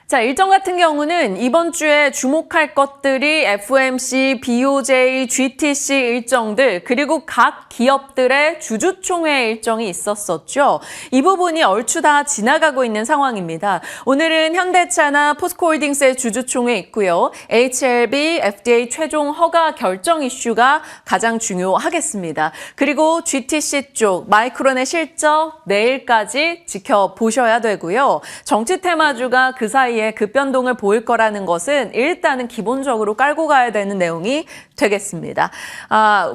자, 일정 같은 경우는 이번 주에 주목할 것들이 FOMC, BOJ, GTC 일정들, 그리고 각 기업들의 주주총회 일정이 있었었죠. 이 부분이 얼추 다 지나가고 있는 상황입니다. 오늘은 현대차나 포스코홀딩스의 주주총회 있고요. HLB, FDA 최종 허가 결정 이슈가 가장 중요하겠습니다. 그리고 GTC 쪽, 마이크론의 실적 내일까지 지켜보셔야 되고요. 정치 테마주가 그 사이에 급변동을 보일 거라는 것은 일단은 기본적으로 깔고 가야 되는 내용이 되겠습니다.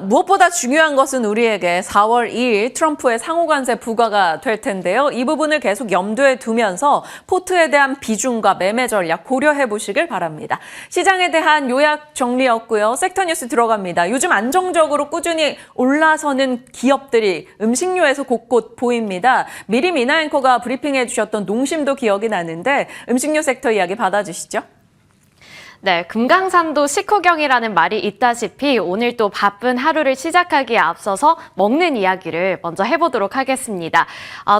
무엇보다 중요한 것은 우리에게 4월 2일 트럼프의 상호관세 부과가 될 텐데요. 이 부분을 계속 염두에 두면서 포트에 대한 비중과 매매 전략 고려해 보시길 바랍니다. 시장에 대한 요약 정리였고요. 섹터 뉴스 들어갑니다. 요즘 안정적으로 꾸준히 올라서는 기업들이 음식료에서 곳곳 보입니다. 미리 미나 앵커가 브리핑해 주셨던 농심도 기억이 나는데 음식료 섹터 이야기 받아주시죠. 네, 금강산도 식후경이라는 말이 있다시피 오늘 또 바쁜 하루를 시작하기에 앞서서 먹는 이야기를 먼저 해보도록 하겠습니다.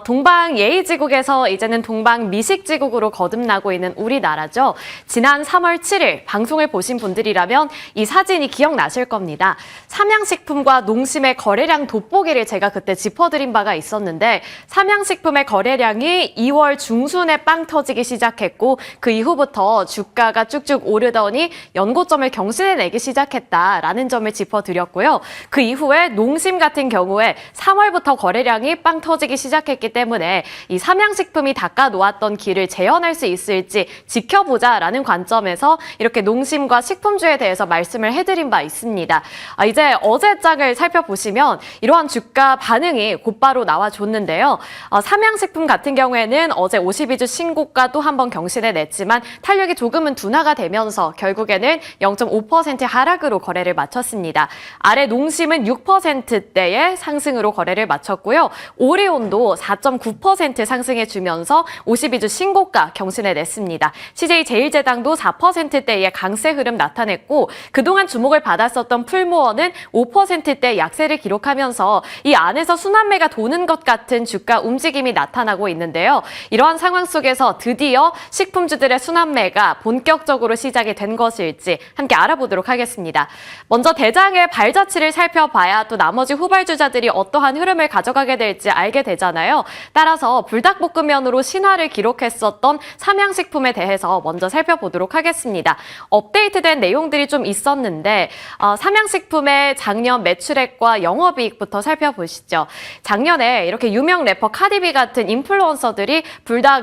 동방 예의지국에서 이제는 동방 미식지국으로 거듭나고 있는 우리나라죠. 지난 3월 7일 방송을 보신 분들이라면 이 사진이 기억나실 겁니다. 삼양식품과 농심의 거래량 돋보기를 제가 그때 짚어드린 바가 있었는데 삼양식품의 거래량이 2월 중순에 빵 터지기 시작했고 그 이후부터 주가가 쭉쭉 오르더니 연고점을 경신해 내기 시작했다라는 점을 짚어드렸고요. 그 이후에 농심 같은 경우에 3월부터 거래량이 빵 터지기 시작했기 때문에 이 삼양식품이 닦아놓았던 길을 재현할 수 있을지 지켜보자라는 관점에서 이렇게 농심과 식품주에 대해서 말씀을 해드린 바 있습니다. 이제 어제 장을 살펴보시면 이러한 주가 반응이 곧바로 나와줬는데요. 삼양식품 같은 경우에는 어제 52주 신고가도 한번 경신해 냈지만 탄력이 조금은 둔화가 되면서 결국에는 0.5% 하락으로 거래를 마쳤습니다. 아래 농심은 6%대의 상승으로 거래를 마쳤고요. 오리온도 4.9% 상승해주면서 52주 신고가 경신해 냈습니다. CJ제일제당도 4%대의 강세 흐름 나타냈고 그동안 주목을 받았었던 풀무원은 5%대 약세를 기록하면서 이 안에서 순환매가 도는 것 같은 주가 움직임이 나타나고 있는데요. 이러한 상황 속에서 드디어 식품주들의 순환매가 본격적으로 시작이 된 것일지 함께 알아보도록 하겠습니다. 먼저 대장의 발자취를 살펴봐야 또 나머지 후발주자들이 어떠한 흐름을 가져가게 될지 알게 되잖아요. 따라서 불닭볶음면으로 신화를 기록했었던 삼양식품에 대해서 먼저 살펴보도록 하겠습니다. 업데이트된 내용들이 좀 있었는데 삼양식품의 작년 매출액과 영업이익부터 살펴보시죠. 작년에 이렇게 유명 래퍼 카디비 같은 인플루언서들이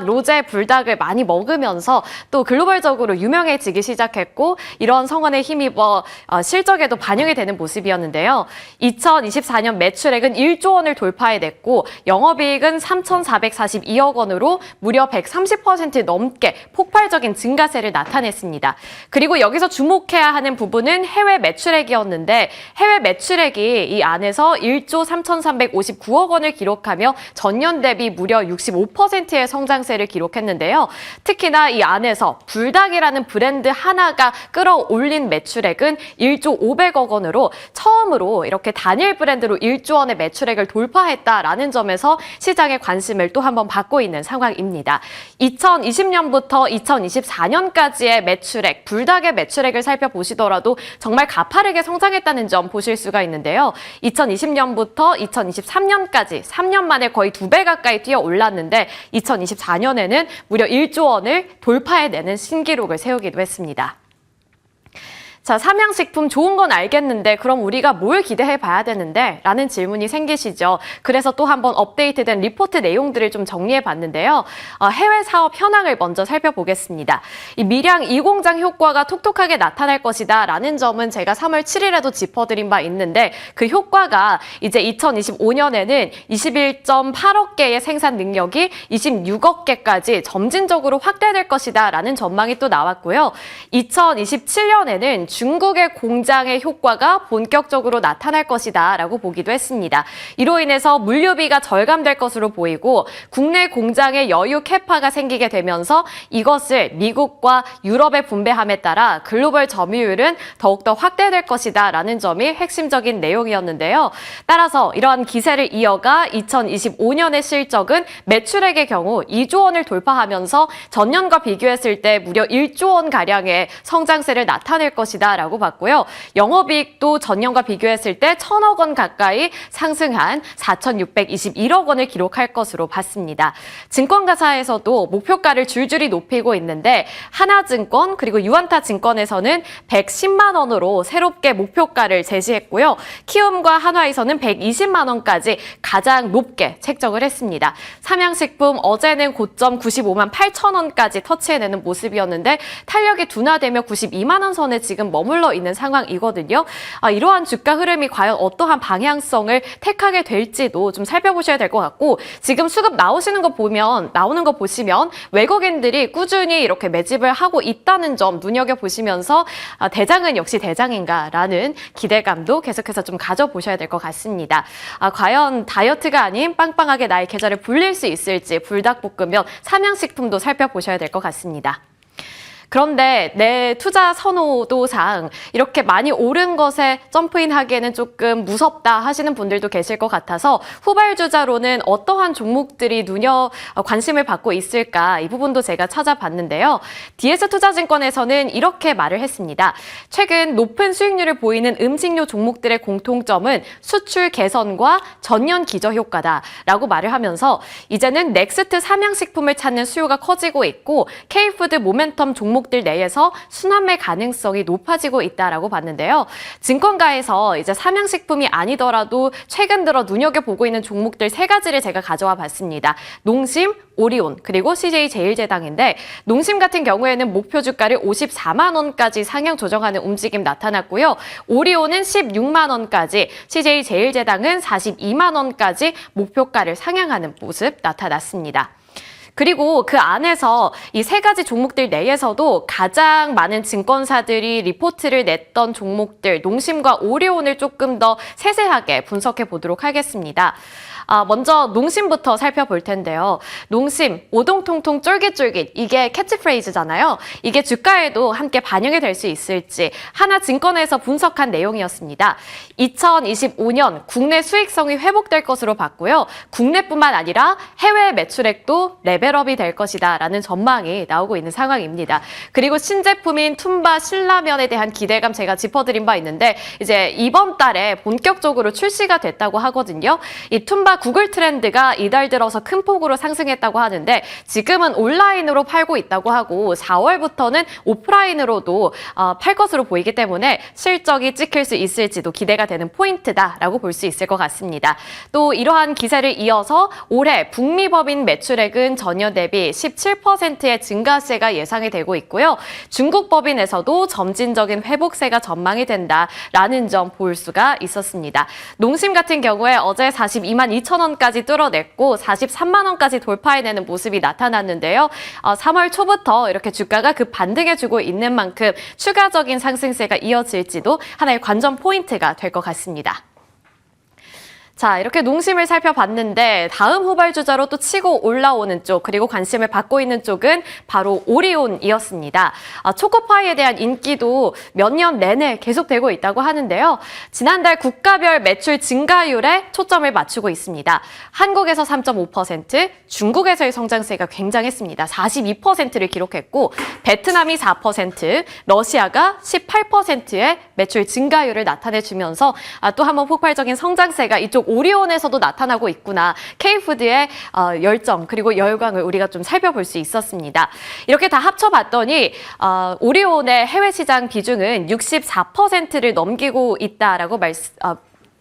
로제 불닭을 많이 먹으면서 또 글로벌적으로 유명해지기 시작했고 이런 성원에 힘입어 실적에도 반영이 되는 모습이었는데요. 2024년 매출액은 1조 원을 돌파해냈고 영업이익은 3,442억 원으로 무려 130% 넘게 폭발적인 증가세를 나타냈습니다. 그리고 여기서 주목해야 하는 부분은 해외 매출액이었는데 해외 매출액이 이 안에서 1조 3,359억 원을 기록하며 전년 대비 무려 65%의 성장세를 기록했는데요. 특히나 이 안에서 불닭이라는 브랜드 하나가 끌어올린 매출액은 1조 500억 원으로 처음으로 이렇게 단일 브랜드로 1조 원의 매출액을 돌파했다라는 점에서 시장의 관심을 또 한번 받고 있는 상황입니다. 2020년부터 2024년까지의 매출액, 불닭의 매출액을 살펴보시더라도 정말 가파르게 성장했다는 점 보실 수가 있는데요. 2020년부터 2023년까지 3년 만에 거의 2배 가까이 뛰어 올랐는데 2024년에는 무려 1조 원을 돌파해내는 신기록을 세우기도 했습니다. 자, 삼양식품 좋은 건 알겠는데 그럼 우리가 뭘 기대해 봐야 되는데? 라는 질문이 생기시죠. 그래서 또 한번 업데이트된 리포트 내용들을 좀 정리해 봤는데요. 해외 사업 현황을 먼저 살펴보겠습니다. 이 밀양 2공장 효과가 톡톡하게 나타날 것이다 라는 점은 제가 3월 7일에도 짚어드린 바 있는데 그 효과가 이제 2025년에는 21.8억 개의 생산 능력이 26억 개까지 점진적으로 확대될 것이다 라는 전망이 또 나왔고요. 2027년에는 중국의 공장의 효과가 본격적으로 나타날 것이다 라고 보기도 했습니다. 이로 인해서 물류비가 절감될 것으로 보이고 국내 공장의 여유 캐파가 생기게 되면서 이것을 미국과 유럽에 분배함에 따라 글로벌 점유율은 더욱더 확대될 것이다 라는 점이 핵심적인 내용이었는데요. 따라서 이러한 기세를 이어가 2025년의 실적은 매출액의 경우 2조 원을 돌파하면서 전년과 비교했을 때 무려 1조 원가량의 성장세를 나타낼 것이다 라고 봤고요. 영업이익도 전년과 비교했을 때 1,000억 원 가까이 상승한 4,621억 원을 기록할 것으로 봤습니다. 증권가사에서도 목표가를 줄줄이 높이고 있는데 하나증권 그리고 유안타증권에서는 110만 원으로 새롭게 목표가를 제시했고요. 키움과 한화에서는 120만 원까지 가장 높게 책정을 했습니다. 삼양식품 어제는 고점 95만 8천 원까지 터치해내는 모습이었는데 탄력이 둔화되며 92만 원 선에 지금 머물러 있는 상황이거든요. 이러한 주가 흐름이 과연 어떠한 방향성을 택하게 될지도 좀 살펴보셔야 될 것 같고 지금 수급 나오는 거 보시면 외국인들이 꾸준히 이렇게 매집을 하고 있다는 점 눈여겨보시면서 대장은 역시 대장인가라는 기대감도 계속해서 좀 가져보셔야 될 것 같습니다. 과연 다이어트가 아닌 빵빵하게 나의 계좌를 불릴 수 있을지 불닭볶음면 삼양식품도 살펴보셔야 될 것 같습니다. 그런데 내 투자 선호도상 이렇게 많이 오른 것에 점프인 하기에는 조금 무섭다 하시는 분들도 계실 것 같아서 후발주자로는 어떠한 종목들이 관심을 받고 있을까 이 부분도 제가 찾아봤는데요. DS투자증권에서는 이렇게 말을 했습니다. 최근 높은 수익률을 보이는 음식료 종목들의 공통점은 수출 개선과 전년 기저효과다라고 말을 하면서 이제는 넥스트 삼양식품을 찾는 수요가 커지고 있고 K푸드 모멘텀 종목들 내에서 순환매 가능성이 높아지고 있다라고 봤는데요. 증권가에서 이제 삼양식품이 아니더라도 최근 들어 눈여겨보고 있는 종목들 3가지를 제가 가져와 봤습니다. 농심, 오리온, 그리고 CJ제일제당인데 농심 같은 경우에는 목표 주가를 54만 원까지 상향 조정하는 움직임 나타났고요. 오리온은 16만 원까지, CJ제일제당은 42만 원까지 목표가를 상향하는 모습 나타났습니다. 그리고 그 안에서 이 3가지 종목들 내에서도 가장 많은 증권사들이 리포트를 냈던 종목들, 농심과 오리온을 조금 더 세세하게 분석해 보도록 하겠습니다. 먼저 농심부터 살펴볼 텐데요. 농심, 오동통통 쫄깃쫄깃, 이게 캐치프레이즈잖아요. 이게 주가에도 함께 반영이 될 수 있을지 하나증권에서 분석한 내용이었습니다. 2025년 국내 수익성이 회복될 것으로 봤고요. 국내뿐만 아니라 해외 매출액도 레벨업이 될 것이다 라는 전망이 나오고 있는 상황입니다. 그리고 신제품인 툼바 신라면에 대한 기대감 제가 짚어드린 바 있는데 이제 이번 달에 본격적으로 출시가 됐다고 하거든요. 이 툼바 구글 트렌드가 이달 들어서 큰 폭으로 상승했다고 하는데 지금은 온라인으로 팔고 있다고 하고 4월부터는 오프라인으로도 팔 것으로 보이기 때문에 실적이 찍힐 수 있을지도 기대가 되는 포인트다라고 볼 수 있을 것 같습니다. 또 이러한 기세를 이어서 올해 북미 법인 매출액은 전년 대비 17%의 증가세가 예상이 되고 있고요. 중국 법인에서도 점진적인 회복세가 전망이 된다라는 점 볼 수가 있었습니다. 농심 같은 경우에 어제 42만 2천 원까지 뚫어냈고 43만 원까지 돌파해내는 모습이 나타났는데요. 3월 초부터 이렇게 주가가 급 반등해주고 있는 만큼 추가적인 상승세가 이어질지도 하나의 관전 포인트가 될 것 같습니다. 자, 이렇게 농심을 살펴봤는데 다음 후발주자로 또 치고 올라오는 쪽 그리고 관심을 받고 있는 쪽은 바로 오리온이었습니다. 초코파이에 대한 인기도 몇 년 내내 계속되고 있다고 하는데요. 지난달 국가별 매출 증가율에 초점을 맞추고 있습니다. 한국에서 3.5%, 중국에서의 성장세가 굉장했습니다. 42%를 기록했고 베트남이 4%, 러시아가 18%의 매출 증가율을 나타내주면서 또 한번 폭발적인 성장세가 이쪽 오리온에서도 나타나고 있구나. K푸드의 열정 그리고 열광을 우리가 좀 살펴볼 수 있었습니다. 이렇게 다 합쳐봤더니 오리온의 해외 시장 비중은 64%를 넘기고 있다라고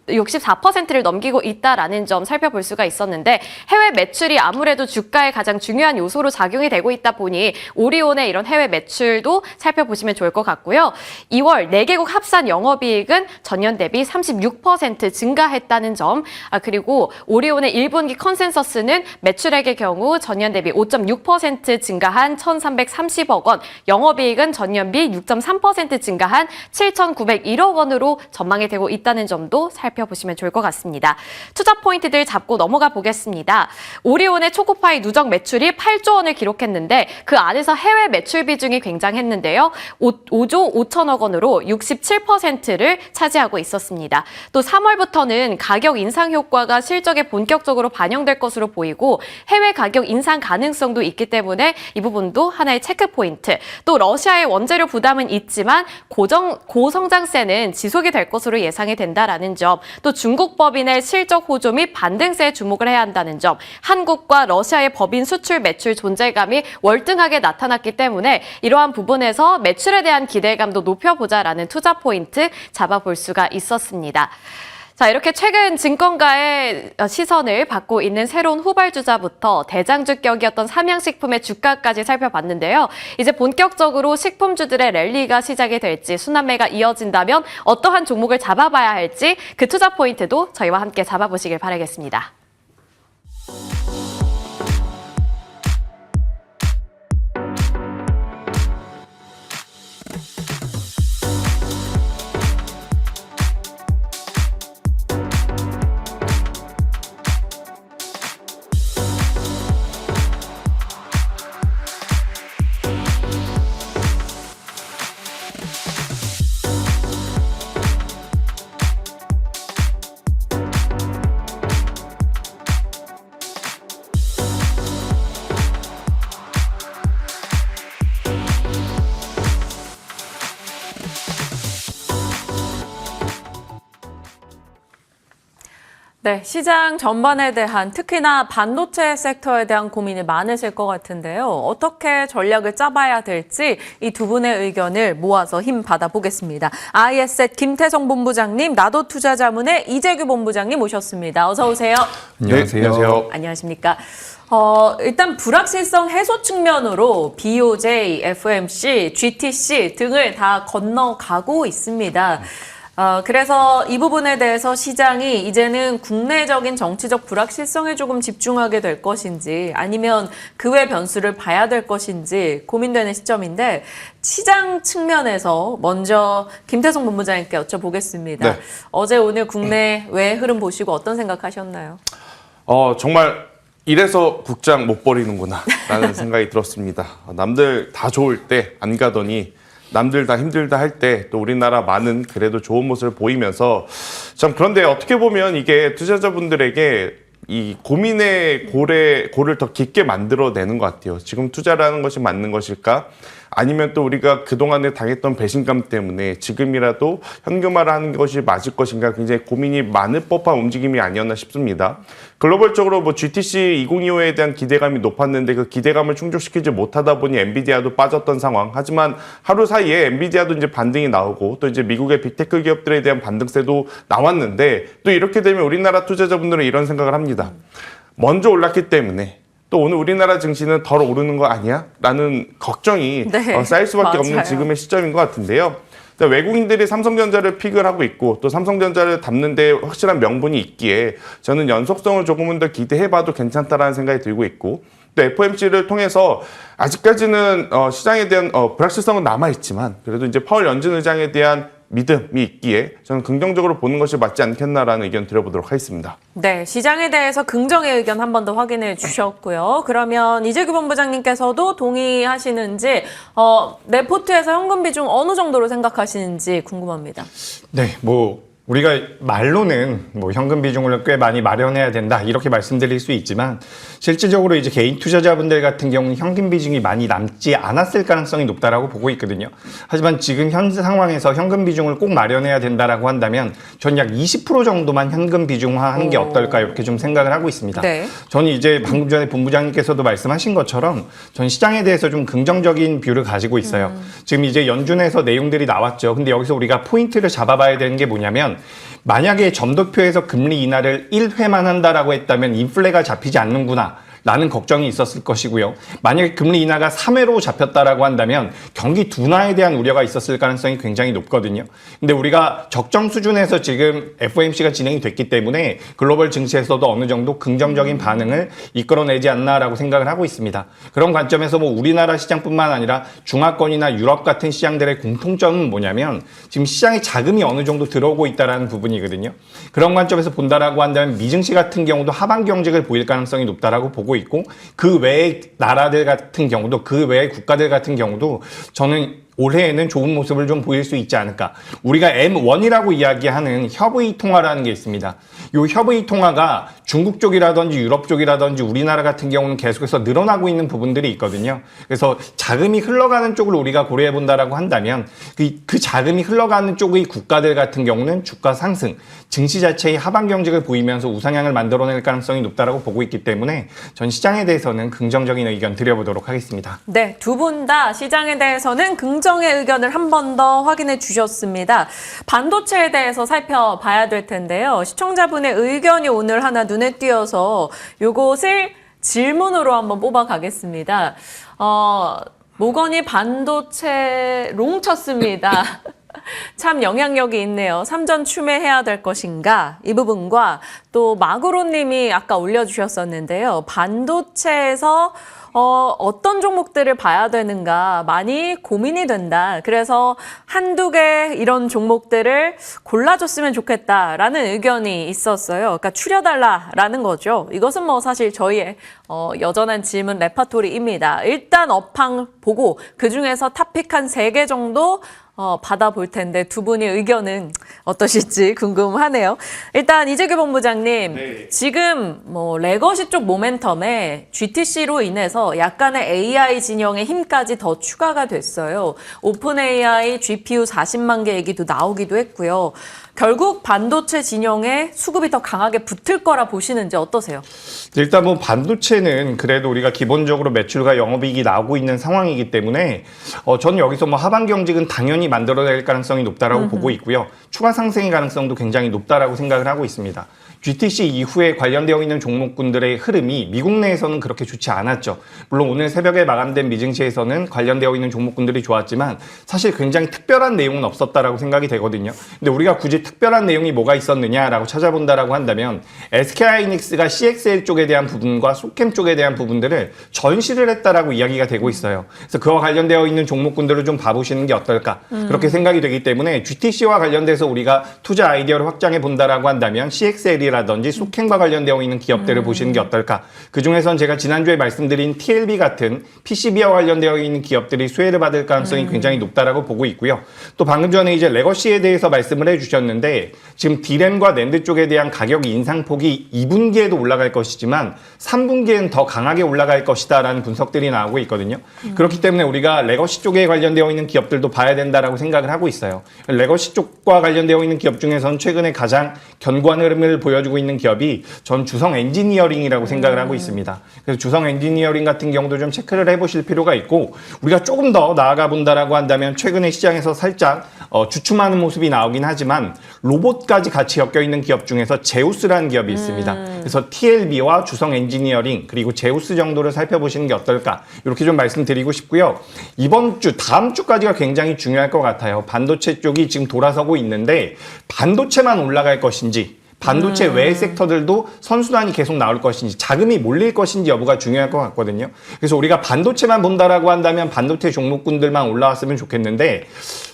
64%를 넘기고 있다라는 점 살펴볼 수가 있었는데 해외 매출이 아무래도 주가의 가장 중요한 요소로 작용이 되고 있다 보니 오리온의 이런 해외 매출도 살펴보시면 좋을 것 같고요. 2월 4개국 합산 영업이익은 전년 대비 36% 증가했다는 점, 그리고 오리온의 1분기 컨센서스는 매출액의 경우 전년 대비 5.6% 증가한 1,330억 원, 영업이익은 전년비 6.3% 증가한 7,901억 원으로 전망이 되고 있다는 점도 살펴보시면 좋을 것 같습니다. 투자 포인트들 잡고 넘어가 보겠습니다. 오리온의 초코파이 누적 매출이 8조 원을 기록했는데 그 안에서 해외 매출 비중이 굉장했는데요. 5조 5천억 원으로 67%를 차지하고 있었습니다. 또 3월부터는 가격 인상 효과가 실적에 본격적으로 반영될 것으로 보이고 해외 가격 인상 가능성도 있기 때문에 이 부분도 하나의 체크 포인트. 또 러시아의 원재료 부담은 있지만 고성장세는 지속이 될 것으로 예상이 된다라는 점, 또 중국 법인의 실적 호조 및 반등세에 주목을 해야 한다는 점, 한국과 러시아의 법인 수출 매출 존재감이 월등하게 나타났기 때문에 이러한 부분에서 매출에 대한 기대감도 높여보자라는 투자 포인트 잡아볼 수가 있었습니다. 자, 이렇게 최근 증권가의 시선을 받고 있는 새로운 후발주자부터 대장주격이었던 삼양식품의 주가까지 살펴봤는데요. 이제 본격적으로 식품주들의 랠리가 시작이 될지, 순환매가 이어진다면 어떠한 종목을 잡아봐야 할지 그 투자 포인트도 저희와 함께 잡아보시길 바라겠습니다. 네, 시장 전반에 대한 특히나 반도체 섹터에 대한 고민이 많으실 것 같은데요. 어떻게 전략을 짜봐야 될지 이 두 분의 의견을 모아서 힘 받아보겠습니다. IS셋 김태성 본부장님, 나도투자자문의 이재규 본부장님 모셨습니다. 어서 오세요. 안녕하세요. 네, 안녕하세요. 안녕하십니까. 일단 불확실성 해소 측면으로 BOJ, FMC, GTC 등을 다 건너가고 있습니다. 그래서 이 부분에 대해서 시장이 이제는 국내적인 정치적 불확실성에 조금 집중하게 될 것인지 아니면 그 외 변수를 봐야 될 것인지 고민되는 시점인데 시장 측면에서 먼저 김태성 본부장님께 여쭤보겠습니다. 네. 어제 오늘 국내 외 흐름 보시고 어떤 생각하셨나요? 정말 이래서 국장 못 버리는구나 라는 생각이 들었습니다. 남들 다 좋을 때 안 가더니 남들 다 힘들다 할 때 또 우리나라만은 그래도 좋은 모습을 보이면서 참 그런데 어떻게 보면 이게 투자자분들에게 이 고민의 골을 더 깊게 만들어내는 것 같아요. 지금 투자라는 것이 맞는 것일까? 아니면 또 우리가 그동안에 당했던 배신감 때문에 지금이라도 현금화를 하는 것이 맞을 것인가 굉장히 고민이 많을 법한 움직임이 아니었나 싶습니다. 글로벌적으로 뭐 GTC 2025에 대한 기대감이 높았는데 그 기대감을 충족시키지 못하다 보니 엔비디아도 빠졌던 상황. 하지만 하루 사이에 엔비디아도 이제 반등이 나오고 또 이제 미국의 빅테크 기업들에 대한 반등세도 나왔는데 또 이렇게 되면 우리나라 투자자분들은 이런 생각을 합니다. 먼저 올랐기 때문에 또 오늘 우리나라 증시는 덜 오르는 거 아니야? 라는 걱정이 쌓일 수밖에 없는 지금의 시점인 것 같은데요. 외국인들이 삼성전자를 픽을 하고 있고 또 삼성전자를 담는 데 확실한 명분이 있기에 저는 연속성을 조금은 더 기대해봐도 괜찮다라는 생각이 들고 있고 또 FOMC를 통해서 아직까지는 시장에 대한 불확실성은 남아있지만 그래도 이제 파월 연준 의장에 대한 믿음이 있기에 저는 긍정적으로 보는 것이 맞지 않겠나라는 의견 드려보도록 하겠습니다. 네, 시장에 대해서 긍정의 의견 한 번 더 확인해 주셨고요. 그러면 이재규 본부장님께서도 동의하시는지 내 포트에서 현금 비중 어느 정도로 생각하시는지 궁금합니다. 네, 뭐 우리가 말로는 뭐 현금 비중을 꽤 많이 마련해야 된다 이렇게 말씀드릴 수 있지만 실질적으로 이제 개인 투자자분들 같은 경우는 현금 비중이 많이 남지 않았을 가능성이 높다라고 보고 있거든요. 하지만 지금 현 상황에서 현금 비중을 꼭 마련해야 된다라고 한다면 전 약 20% 정도만 현금 비중화하는 게 어떨까 이렇게 좀 생각을 하고 있습니다. 네. 저는 이제 방금 전에 본부장님께서도 말씀하신 것처럼 전 시장에 대해서 좀 긍정적인 뷰를 가지고 있어요. 지금 이제 연준에서 내용들이 나왔죠. 근데 여기서 우리가 포인트를 잡아봐야 되는 게 뭐냐면 만약에 점도표에서 금리 인하를 1회만 한다라고 했다면 인플레가 잡히지 않는구나. 라는 걱정이 있었을 것이고요. 만약에 금리 인하가 3회로 잡혔다라고 한다면 경기 둔화에 대한 우려가 있었을 가능성이 굉장히 높거든요. 근데 우리가 적정 수준에서 지금 FOMC가 진행이 됐기 때문에 글로벌 증시에서도 어느 정도 긍정적인 반응을 이끌어내지 않나라고 생각을 하고 있습니다. 그런 관점에서 뭐 우리나라 시장뿐만 아니라 중화권이나 유럽 같은 시장들의 공통점은 뭐냐면 지금 시장에 자금이 어느 정도 들어오고 있다는 부분이거든요. 그런 관점에서 본다라고 한다면 미증시 같은 경우도 하반 경직을 보일 가능성이 높다라고 보고 있고 그 외의 나라들 같은 경우도 그 외의 국가들 같은 경우도 저는 올해에는 좋은 모습을 좀 보일 수 있지 않을까. 우리가 M1이라고 이야기하는 협의 통화라는 게 있습니다. 이 협의 통화가 중국 쪽이라든지 유럽 쪽이라든지 우리나라 같은 경우는 계속해서 늘어나고 있는 부분들이 있거든요. 그래서 자금이 흘러가는 쪽을 우리가 고려해 본다라고 한다면 그 자금이 흘러가는 쪽의 국가들 같은 경우는 주가 상승, 증시 자체의 하반 경직을 보이면서 우상향을 만들어낼 가능성이 높다라고 보고 있기 때문에 전 시장에 대해서는 긍정적인 의견 드려보도록 하겠습니다. 네, 두 분 다 시장에 대해서는 긍정의 의견을 한 번 더 확인해 주셨습니다. 반도체에 대해서 살펴봐야 될 텐데요. 시청자분의 의견이 오늘 하나 눈에 띄어서 요것을 질문으로 한번 뽑아가겠습니다. 모건이 반도체 롱 쳤습니다. 참 영향력이 있네요. 삼전 추매해야 될 것인가? 이 부분과 또 마구로님이 아까 올려주셨었는데요. 반도체에서 어떤 종목들을 봐야 되는가 많이 고민이 된다. 그래서 한두 개 이런 종목들을 골라줬으면 좋겠다라는 의견이 있었어요. 그러니까 추려달라라는 거죠. 이것은 뭐 사실 저희의 여전한 질문 레파토리입니다. 일단 업황 보고 그중에서 탑픽 한 3개 정도 받아볼 텐데 두 분의 의견은 어떠실지 궁금하네요. 일단 이재규 본부장님, 네. 지금 뭐 레거시 쪽 모멘텀에 GTC로 인해서 약간의 AI 진영의 힘까지 더 추가가 됐어요. 오픈 AI GPU 40만 개 얘기도 나오기도 했고요. 결국 반도체 진영에 수급이 더 강하게 붙을 거라 보시는지 어떠세요? 일단 뭐 반도체는 그래도 우리가 기본적으로 매출과 영업이익이 나오고 있는 상황이기 때문에 저는 여기서 뭐 하반 경직은 당연히 만들어낼 가능성이 높다라고 보고 있고요. 추가 상승의 가능성도 굉장히 높다라고 생각을 하고 있습니다. GTC 이후에 관련되어 있는 종목군들의 흐름이 미국 내에서는 그렇게 좋지 않았죠. 물론 오늘 새벽에 마감된 미증시에서는 관련되어 있는 종목군들이 좋았지만 사실 굉장히 특별한 내용은 없었다라고 생각이 되거든요. 근데 우리가 굳이 특별한 내용이 뭐가 있었느냐라고 찾아본다라고 한다면 SK하이닉스가 CXL 쪽에 대한 부분과 소캠 쪽에 대한 부분들을 전시를 했다라고 이야기가 되고 있어요. 그래서 그와 관련되어 있는 종목군들을 좀 봐보시는 게 어떨까 그렇게 생각이 되기 때문에 GTC와 관련돼서 우리가 투자 아이디어를 확장해 본다라고 한다면 CXL이라든지 소캠과 관련되어 있는 기업들을 보시는 게 어떨까. 그중에선 제가 지난주에 말씀드린 TLB 같은 PCB와 관련되어 있는 기업들이 수혜를 받을 가능성이 굉장히 높다라고 보고 있고요. 또 방금 전에 이제 레거시에 대해서 말씀을 해주셨는데 지금 D램과 낸드 쪽에 대한 가격 인상폭이 2분기에도 올라갈 것이지만 3분기에는 더 강하게 올라갈 것이다라는 분석들이 나오고 있거든요. 그렇기 때문에 우리가 레거시 쪽에 관련되어 있는 기업들도 봐야 된다라고 생각을 하고 있어요. 레거시 쪽과 관련되어 있는 기업 중에서는 최근에 가장 견고한 흐름을 보여주고 있는 기업이 전 주성 엔지니어링이라고 생각을 하고 있습니다. 그래서 주성 엔지니어링 같은 경우도 좀 체크를 해보실 필요가 있고 우리가 조금 더 나아가 본다라고 한다면 최근에 시장에서 살짝 주춤하는 모습이 나오긴 하지만 로봇까지 같이 엮여 있는 기업 중에서 제우스라는 기업이 있습니다. 그래서 TLB와 주성 엔지니어링 그리고 제우스 정도를 살펴보시는 게 어떨까 이렇게 좀 말씀드리고 싶고요. 이번 주 다음 주까지가 굉장히 중요할 것 같아요. 반도체 쪽이 지금 돌아서고 있는데 반도체만 올라갈 것인지 반도체 외의 섹터들도 선순환이 계속 나올 것인지 자금이 몰릴 것인지 여부가 중요할 것 같거든요. 그래서 우리가 반도체만 본다라고 한다면 반도체 종목군들만 올라왔으면 좋겠는데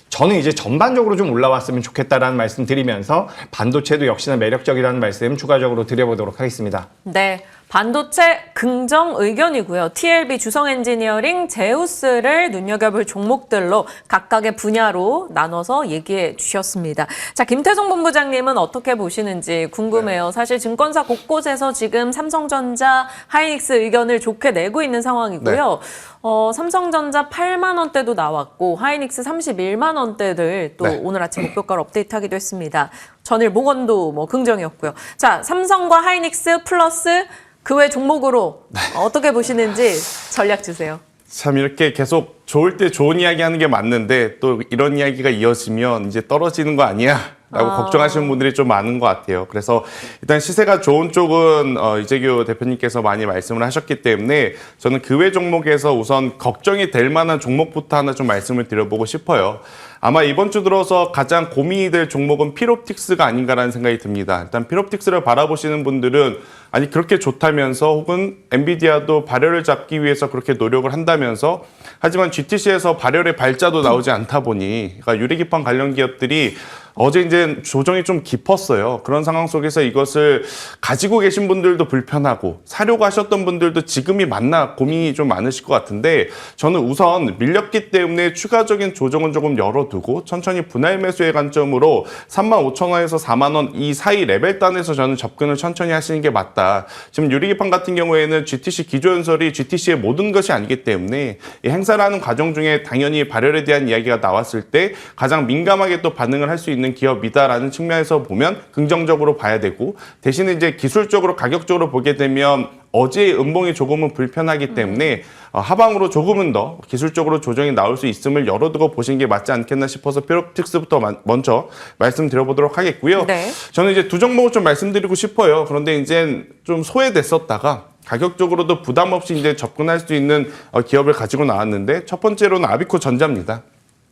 저는 이제 전반적으로 좀 올라왔으면 좋겠다라는 말씀 드리면서 반도체도 역시나 매력적이라는 말씀 추가적으로 드려보도록 하겠습니다. 네. 반도체 긍정 의견이고요. TLB, 주성 엔지니어링, 제우스를 눈여겨볼 종목들로 각각의 분야로 나눠서 얘기해 주셨습니다. 자, 김태종 본부장님은 어떻게 보시는지 궁금해요. 사실 증권사 곳곳에서 지금 삼성전자, 하이닉스 의견을 좋게 내고 있는 상황이고요. 삼성전자 8만 원대도 나왔고 하이닉스 31만 원대들 또 오늘 아침 목표가를 업데이트하기도 했습니다. 전일 목원도 뭐 긍정이었고요. 자, 삼성과 하이닉스 플러스 그 외 종목으로 어떻게 보시는지 전략 주세요. 참 이렇게 계속 좋을 때 좋은 이야기 하는 게 맞는데 또 이런 이야기가 이어지면 이제 떨어지는 거 아니야? 라고 걱정하시는 분들이 좀 많은 것 같아요. 그래서 일단 시세가 좋은 쪽은 이재규 대표님께서 많이 말씀을 하셨기 때문에 저는 그 외 종목에서 우선 걱정이 될 만한 종목부터 하나 좀 말씀을 드려보고 싶어요. 아마 이번 주 들어서 가장 고민이 될 종목은 필옵틱스가 아닌가라는 생각이 듭니다. 일단 필옵틱스를 바라보시는 분들은 아니 그렇게 좋다면서 혹은 엔비디아도 발열을 잡기 위해서 그렇게 노력을 한다면서 하지만 GTC에서 발열의 발자도 나오지 않다 보니 그러니까 유리기판 관련 기업들이 어제 이제 조정이 좀 깊었어요. 그런 상황 속에서 이것을 가지고 계신 분들도 불편하고 사려고 하셨던 분들도 지금이 맞나 고민이 좀 많으실 것 같은데 저는 우선 밀렸기 때문에 추가적인 조정은 조금 열어두고 천천히 분할 매수의 관점으로 35,000원에서 4만 원 이 사이 레벨단에서 저는 접근을 천천히 하시는 게 맞다. 지금 유리기판 같은 경우에는 GTC 기조연설이 GTC의 모든 것이 아니기 때문에 이 행사를 하는 과정 중에 당연히 발열에 대한 이야기가 나왔을 때 가장 민감하게 또 반응을 할 수 있는 기업이다라는 측면에서 보면 긍정적으로 봐야 되고 대신에 이제 기술적으로 가격적으로 보게 되면 어제의 음봉이 조금은 불편하기 때문에 하방으로 조금은 더 기술적으로 조정이 나올 수 있음을 열어두고 보시는 게 맞지 않겠나 싶어서 필옵틱스부터 먼저 말씀드려보도록 하겠고요. 네. 저는 이제 두 종목을 좀 말씀드리고 싶어요. 그런데 이제 좀 소외됐었다가 가격적으로도 부담 없이 이제 접근할 수 있는 기업을 가지고 나왔는데 첫 번째로는 아비코 전자입니다.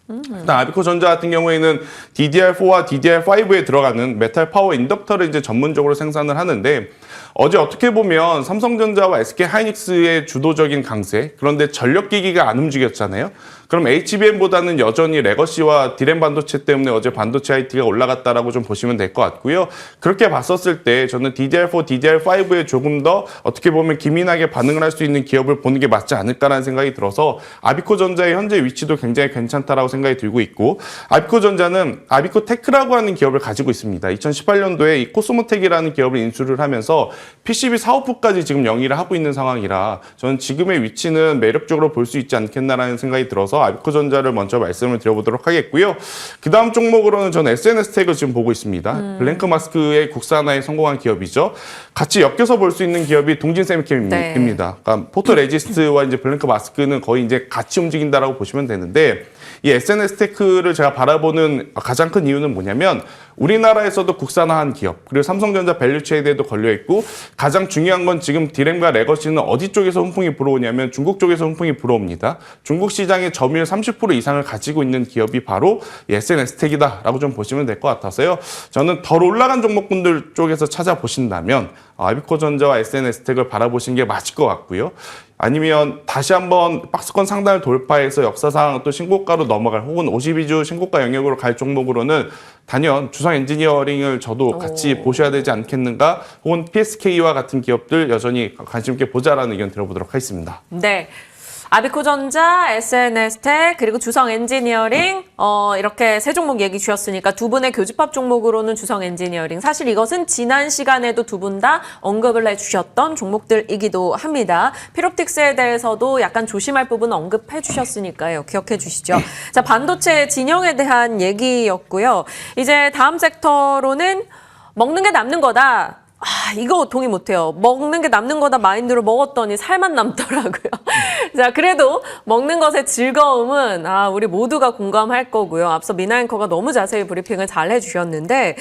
일단 아비코 전자 같은 경우에는 DDR4와 DDR5에 들어가는 메탈 파워 인덕터를 이제 전문적으로 생산을 하는데 어제 어떻게 보면 삼성전자와 SK 하이닉스의 주도적인 강세 그런데 전력기기가 안 움직였잖아요. 그럼 HBM보다는 여전히 레거시와 디램 반도체 때문에 어제 반도체 IT가 올라갔다라고 좀 보시면 될 것 같고요. 그렇게 봤었을 때 저는 DDR4, DDR5에 조금 더 어떻게 보면 기민하게 반응을 할 수 있는 기업을 보는 게 맞지 않을까라는 생각이 들어서 아비코 전자의 현재 위치도 굉장히 괜찮다라고 생각이 들고 있고 아비코 전자는 아비코 테크라고 하는 기업을 가지고 있습니다. 2018년도에 이 코스모텍이라는 기업을 인수를 하면서 PCB 사업부까지 지금 영위를 하고 있는 상황이라 저는 지금의 위치는 매력적으로 볼 수 있지 않겠나라는 생각이 들어서 아비코 전자를 먼저 말씀을 드려보도록 하겠고요. 그 다음 종목으로는 저는 SNS텍을 지금 보고 있습니다. 블랭크 마스크의 국산화에 성공한 기업이죠. 같이 엮여서 볼 수 있는 기업이 동진세미캠입니다. 네. 그러니까 포토레지스트와 이제 블랭크 마스크는 거의 이제 같이 움직인다라고 보시면 되는데 이 SNS테크를 제가 바라보는 가장 큰 이유는 뭐냐면 우리나라에서도 국산화한 기업 그리고 삼성전자 밸류체인에도 걸려있고 가장 중요한 건 지금 디램과 레거시는 어디 쪽에서 훈풍이 불어오냐면 중국 쪽에서 훈풍이 불어옵니다. 중국 시장의 점유율 30% 이상을 가지고 있는 기업이 바로 SNS텍이다라고 좀 보시면 될 것 같아서요. 저는 덜 올라간 종목군들 쪽에서 찾아보신다면 아비코전자와 SNS텍을 바라보시는 게 맞을 것 같고요. 아니면 다시 한번 박스권 상단을 돌파해서 역사상 또 신고가로 넘어갈 혹은 52주 신고가 영역으로 갈 종목으로는 단연 주성 엔지니어링을 저도 같이 보셔야 되지 않겠는가 혹은 PSK와 같은 기업들 여전히 관심 있게 보자라는 의견 들어보도록 하겠습니다. 네. 아비코전자, SNS텍, 그리고 주성 엔지니어링 이렇게 세 종목 얘기 주셨으니까 두 분의 교집합 종목으로는 주성 엔지니어링. 사실 이것은 지난 시간에도 두 분 다 언급을 해주셨던 종목들이기도 합니다. 필옵틱스에 대해서도 약간 조심할 부분 언급해 주셨으니까요. 기억해 주시죠. 자, 반도체 진영에 대한 얘기였고요. 이제 다음 섹터로는 먹는 게 남는 거다. 이거 동의 못해요. 먹는 게 남는 거다 마인드로 먹었더니 살만 남더라고요. 자, 그래도 먹는 것의 즐거움은 우리 모두가 공감할 거고요. 앞서 미나 앵커가 너무 자세히 브리핑을 잘 해주셨는데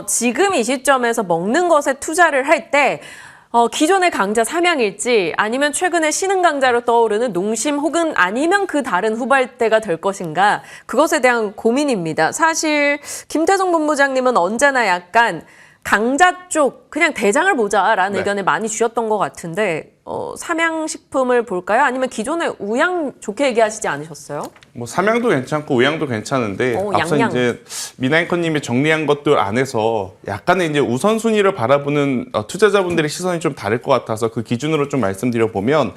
지금 이 시점에서 먹는 것에 투자를 할 때 기존의 강자 삼양일지 아니면 최근에 신흥 강자로 떠오르는 농심 혹은 아니면 그 다른 후발대가 될 것인가 그것에 대한 고민입니다. 사실 김태성 본부장님은 언제나 약간 강자 쪽 그냥 대장을 보자라는 네. 의견을 많이 주셨던 것 같은데 삼양식품을 볼까요? 아니면 기존의 우양 좋게 얘기하시지 않으셨어요? 뭐 삼양도 괜찮고 우양도 괜찮은데 앞서 양양. 이제 미나 앵커님이 정리한 것들 안에서 약간의 이제 우선순위를 바라보는 투자자분들의 시선이 좀 다를 것 같아서 그 기준으로 좀 말씀드려 보면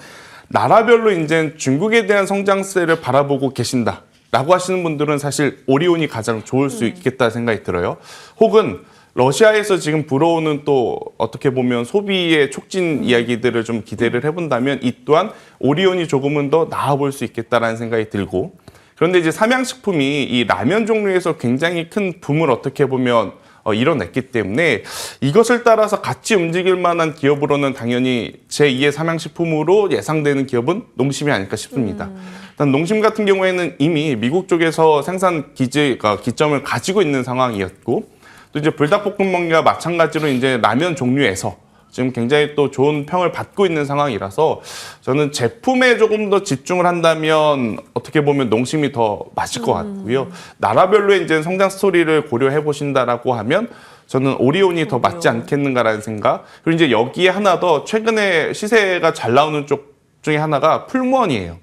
나라별로 이제 중국에 대한 성장세를 바라보고 계신다라고 하시는 분들은 사실 오리온이 가장 좋을 수 있겠다 생각이 들어요. 혹은 러시아에서 지금 불어오는 또 어떻게 보면 소비의 촉진 이야기들을 좀 기대를 해본다면 이 또한 오리온이 조금은 더 나아 볼 수 있겠다라는 생각이 들고 그런데 이제 삼양식품이 이 라면 종류에서 굉장히 큰 붐을 어떻게 보면 이뤄냈기 때문에 이것을 따라서 같이 움직일 만한 기업으로는 당연히 제2의 삼양식품으로 예상되는 기업은 농심이 아닐까 싶습니다. 일단 농심 같은 경우에는 이미 미국 쪽에서 생산 기점을 가지고 있는 상황이었고 또 이제 불닭볶음면과 마찬가지로 이제 라면 종류에서 지금 굉장히 또 좋은 평을 받고 있는 상황이라서 저는 제품에 조금 더 집중을 한다면 어떻게 보면 농심이 더 맞을 것 같고요. 나라별로의 이제 성장 스토리를 고려해 보신다라고 하면 저는 오리온이 더 맞지 않겠는가라는 생각. 그리고 이제 여기에 하나 더 최근에 시세가 잘 나오는 쪽 중에 하나가 풀무원이에요.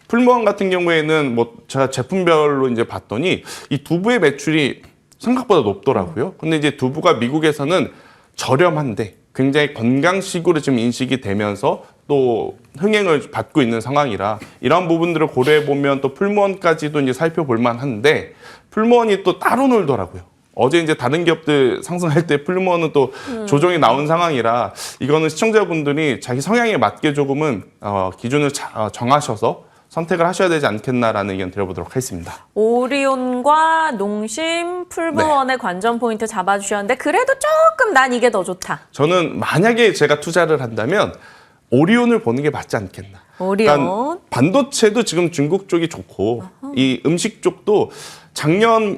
풀무원 같은 경우에는 뭐 제가 제품별로 이제 봤더니 이 두부의 매출이 생각보다 높더라고요. 근데 이제 두부가 미국에서는 저렴한데 굉장히 건강식으로 지금 인식이 되면서 또 흥행을 받고 있는 상황이라 이런 부분들을 고려해 보면 또 풀무원까지도 이제 살펴볼 만한데 풀무원이 또 따로 놀더라고요. 어제 이제 다른 기업들 상승할 때 풀무원은 또 조정이 나온 상황이라 이거는 시청자분들이 자기 성향에 맞게 조금은 기준을 정하셔서 선택을 하셔야 되지 않겠나라는 의견 드려보도록 하겠습니다. 오리온과 농심, 풀무원의 관전 포인트 잡아주셨는데 그래도 조금 난 이게 더 좋다. 저는 만약에 제가 투자를 한다면 오리온을 보는 게 맞지 않겠나. 오리온. 반도체도 지금 중국 쪽이 좋고 이 음식 쪽도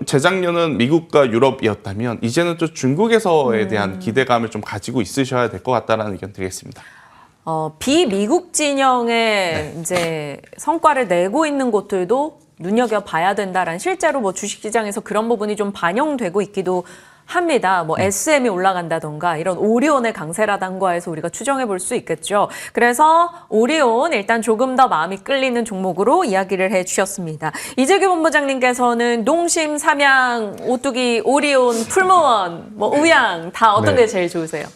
재작년은 미국과 유럽이었다면 이제는 또 중국에서에 대한 기대감을 좀 가지고 있으셔야 될 것 같다는 의견 드리겠습니다. 비미국 진영의 이제 성과를 내고 있는 곳들도 눈여겨봐야 된다라는 실제로 뭐 주식시장에서 그런 부분이 좀 반영되고 있기도 합니다. 뭐 SM이 올라간다던가 이런 오리온의 강세라던가 해서 우리가 추정해 볼 수 있겠죠. 그래서 오리온 일단 조금 더 마음이 끌리는 종목으로 이야기를 해 주셨습니다. 이재규 본부장님께서는 농심, 삼양, 오뚜기, 오리온, 풀무원, 뭐 우양 다 어떤 게 제일 좋으세요?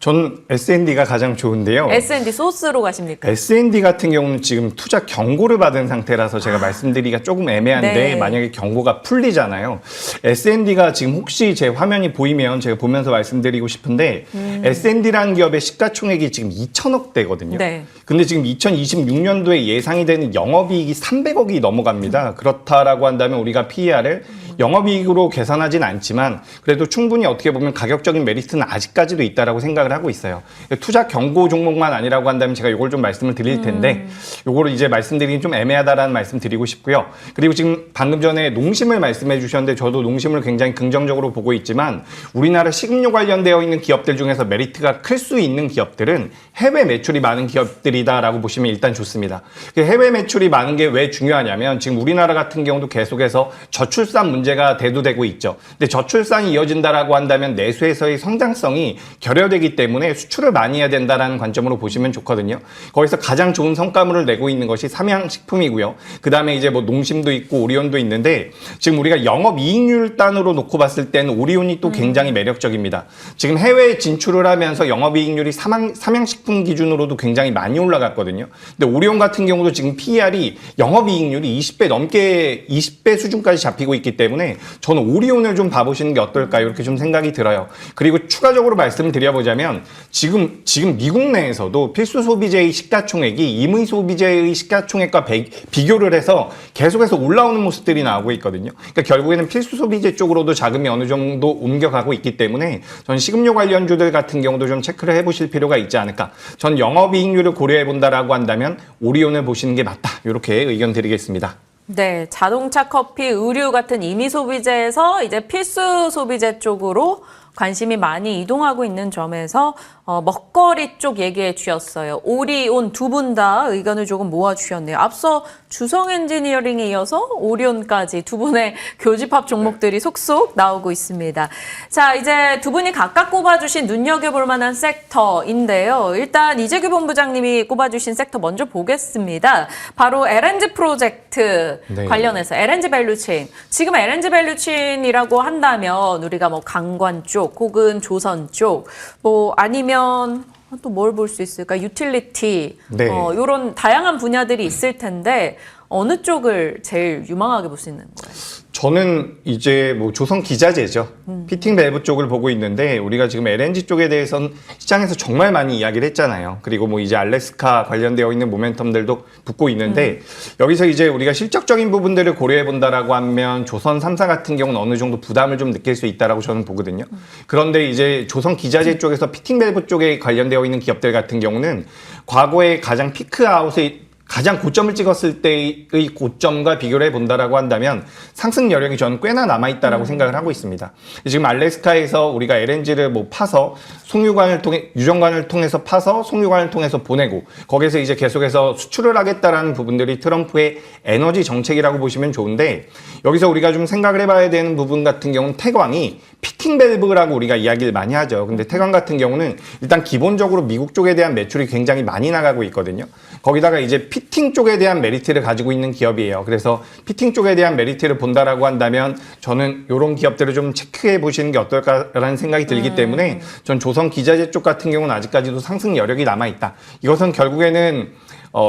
전 S&D가 가장 좋은데요. S&D 소스로 가십니까? S&D 같은 경우는 지금 투자 경고를 받은 상태라서 제가 말씀드리기가 조금 애매한데 네. 만약에 경고가 풀리잖아요. S&D가 지금 혹시 제 화면이 보이면 제가 보면서 말씀드리고 싶은데 S&D라는 기업의 시가총액이 지금 2천억대거든요. 네. 근데 지금 2026년도에 예상이 되는 영업이익이 300억이 넘어갑니다. 그렇다라고 한다면 우리가 PER을 영업이익으로 계산하진 않지만 그래도 충분히 어떻게 보면 가격적인 메리트는 아직까지도 있다라고 생각을 하고 있어요. 투자 경고 종목만 아니라고 한다면 제가 이걸 좀 말씀을 드릴 텐데 요거를 이제 말씀드리긴 좀 애매하다라는 말씀 드리고 싶고요. 그리고 지금 방금 전에 농심을 말씀해 주셨는데 저도 농심을 굉장히 긍정적으로 보고 있지만 우리나라 식음료 관련되어 있는 기업들 중에서 메리트가 클 수 있는 기업들은 해외 매출이 많은 기업들이다라고 보시면 일단 좋습니다. 해외 매출이 많은 게 왜 중요하냐면 지금 우리나라 같은 경우도 계속해서 저출산 문제가 대두되고 있죠. 근데 저출산이 이어진다라고 한다면 내수에서의 성장성이 결여되기 때문에 수출을 많이 해야 된다라는 관점으로 보시면 좋거든요. 거기서 가장 좋은 성과물을 내고 있는 것이 삼양식품이고요. 그 다음에 이제 뭐 농심도 있고 오리온도 있는데 지금 우리가 영업이익률 단으로 놓고 봤을 때는 오리온이 또 굉장히 매력적입니다. 지금 해외에 진출을 하면서 영업이익률이 삼양식품 기준으로도 굉장히 많이 올라갔거든요. 근데 오리온 같은 경우도 지금 PER이 영업이익률이 20배 넘게 20배 수준까지 잡히고 있기 때문에 저는 오리온을 좀 봐보시는 게 어떨까 이렇게 좀 생각이 들어요. 그리고 추가적으로 말씀을 드려보자면 지금 미국 내에서도 필수 소비재의 시가총액이 임의 소비재의 시가총액과 비교를 해서 계속해서 올라오는 모습들이 나오고 있거든요. 그러니까 결국에는 필수 소비재 쪽으로도 자금이 어느 정도 옮겨가고 있기 때문에 전 식음료 관련주들 같은 경우도 좀 체크를 해보실 필요가 있지 않을까. 전 영업이익률을 고려해 본다라고 한다면 오리온을 보시는 게 맞다. 이렇게 의견 드리겠습니다. 네, 자동차, 커피, 의류 같은 임의 소비재에서 이제 필수 소비재 쪽으로 관심이 많이 이동하고 있는 점에서 먹거리 쪽 얘기해 주셨어요. 오리온 두 분 다 의견을 조금 모아주셨네요. 앞서 주성 엔지니어링에 이어서 오리온까지 두 분의 교집합 종목들이 속속 나오고 있습니다. 자, 이제 두 분이 각각 꼽아주신 눈여겨볼 만한 섹터인데요. 일단 이재규 본부장님이 꼽아주신 섹터 먼저 보겠습니다. 바로 LNG 프로젝트 네. 관련해서 LNG 밸류체인. 지금 LNG 밸류체인이라고 한다면 우리가 뭐 강관 쪽 혹은 조선 쪽 뭐 아니면 또 뭘 볼 수 있을까? 유틸리티, 네. 이런 다양한 분야들이 있을 텐데 어느 쪽을 제일 유망하게 볼 수 있는 거예요? 저는 이제 뭐 조선 기자재죠. 피팅 밸브 쪽을 보고 있는데 우리가 지금 LNG 쪽에 대해서는 시장에서 정말 많이 이야기를 했잖아요. 그리고 뭐 이제 알래스카 관련되어 있는 모멘텀들도 붙고 있는데 여기서 이제 우리가 실적적인 부분들을 고려해 본다라고 하면 조선 3사 같은 경우는 어느 정도 부담을 좀 느낄 수 있다라고 저는 보거든요. 그런데 이제 조선 기자재 쪽에서 피팅 밸브 쪽에 관련되어 있는 기업들 같은 경우는 과거에 가장 피크아웃의 가장 고점을 찍었을 때의 고점과 비교를 해본다라고 한다면 상승 여력이 저는 꽤나 남아있다라고 생각을 하고 있습니다. 지금 알래스카에서 우리가 LNG를 뭐 파서 송유관을 통해, 유정관을 통해서 파서 송유관을 통해서 보내고 거기서 이제 계속해서 수출을 하겠다라는 부분들이 트럼프의 에너지 정책이라고 보시면 좋은데 여기서 우리가 좀 생각을 해봐야 되는 부분 같은 경우는 태광이 피팅 밸브라고 우리가 이야기를 많이 하죠. 근데 태광 같은 경우는 일단 기본적으로 미국 쪽에 대한 매출이 굉장히 많이 나가고 있거든요. 거기다가 이제 피팅 쪽에 대한 메리트를 가지고 있는 기업이에요. 그래서 피팅 쪽에 대한 메리트를 본다라고 한다면 저는 이런 기업들을 좀 체크해 보시는 게 어떨까라는 생각이 들기 때문에 전 조선 기자재 쪽 같은 경우는 아직까지도 상승 여력이 남아있다. 이것은 결국에는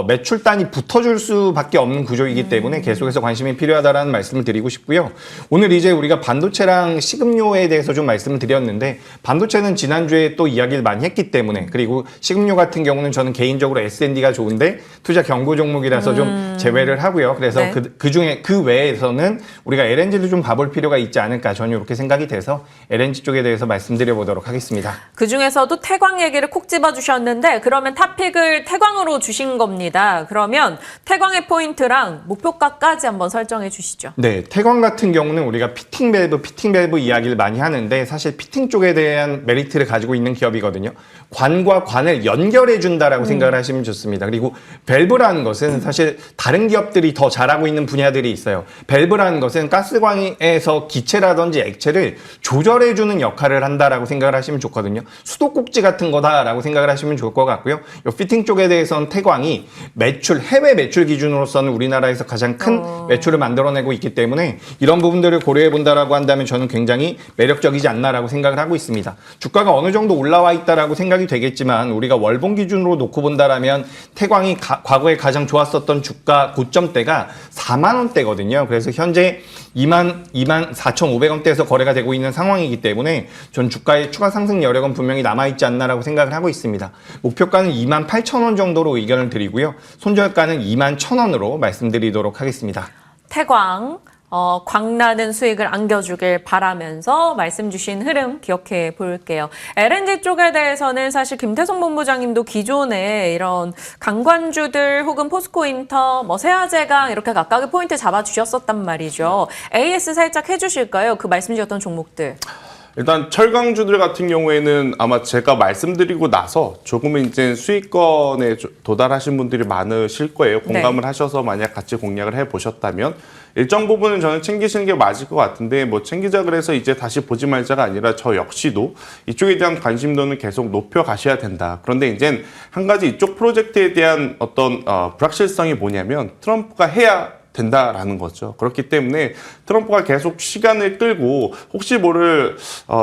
매출단이 붙어줄 수밖에 없는 구조이기 때문에 계속해서 관심이 필요하다라는 말씀을 드리고 싶고요. 오늘 이제 우리가 반도체랑 식음료에 대해서 좀 말씀을 드렸는데 반도체는 지난주에 또 이야기를 많이 했기 때문에 그리고 식음료 같은 경우는 저는 개인적으로 S&D가 좋은데 투자 경고 종목이라서 좀 제외를 하고요. 그래서 네. 그중에 그 외에서는 우리가 LNG도 좀 봐볼 필요가 있지 않을까 저는 이렇게 생각이 돼서 LNG 쪽에 대해서 말씀드려 보도록 하겠습니다. 그중에서도 태광 얘기를 콕 집어주셨는데 그러면 탑픽을 태광으로 주신 겁니다. 그러면 태광의 포인트랑 목표가까지 한번 설정해 주시죠. 네, 태광 같은 경우는 우리가 피팅 밸브 이야기를 많이 하는데 사실 피팅 쪽에 대한 메리트를 가지고 있는 기업이거든요. 관과 관을 연결해 준다라고 생각을 하시면 좋습니다. 그리고 밸브라는 것은 사실 다른 기업들이 더 잘하고 있는 분야들이 있어요. 밸브라는 것은 가스관에서 기체라든지 액체를 조절해 주는 역할을 한다라고 생각을 하시면 좋거든요. 수도꼭지 같은 거다라고 생각을 하시면 좋을 것 같고요. 이 피팅 쪽에 대해서는 태광이 해외 매출 기준으로서는 우리나라에서 가장 큰 매출을 만들어내고 있기 때문에 이런 부분들을 고려해 본다라고 한다면 저는 굉장히 매력적이지 않나라고 생각을 하고 있습니다. 주가가 어느 정도 올라와 있다라고 생각이 되겠지만 우리가 월봉 기준으로 놓고 본다라면 태광이 과거에 가장 좋았었던 주가 고점대가 4만 원대거든요. 그래서 현재 24,500원대에서 거래가 되고 있는 상황이기 때문에 전 주가의 추가 상승 여력은 분명히 남아있지 않나라고 생각을 하고 있습니다. 목표가는 28,000원 정도로 의견을 드리고요. 손절가는 21,000원으로 말씀드리도록 하겠습니다. 태광, 광나는 수익을 안겨주길 바라면서 말씀 주신 흐름 기억해 볼게요. LNG 쪽에 대해서는 사실 김태성 본부장님도 기존에 이런 강관주들 혹은 포스코인터, 세아제강 이렇게 각각의 포인트 잡아주셨었단 말이죠. AS 살짝 해주실까요? 그 말씀 주셨던 종목들. 일단 철강주들 같은 경우에는 아마 제가 말씀드리고 나서 조금은 이제 수익권에 도달하신 분들이 많으실 거예요. 공감을 하셔서 만약 같이 공략을 해보셨다면 일정 부분은 저는 챙기시는 게 맞을 것 같은데 뭐 챙기자 그래서 이제 다시 보지 말자가 아니라 저 역시도 이쪽에 대한 관심도는 계속 높여 가셔야 된다. 그런데 이제 한 가지 이쪽 프로젝트에 대한 어떤 불확실성이 뭐냐면 트럼프가 해야 된다라는 거죠. 그렇기 때문에 트럼프가 계속 시간을 끌고 혹시 모를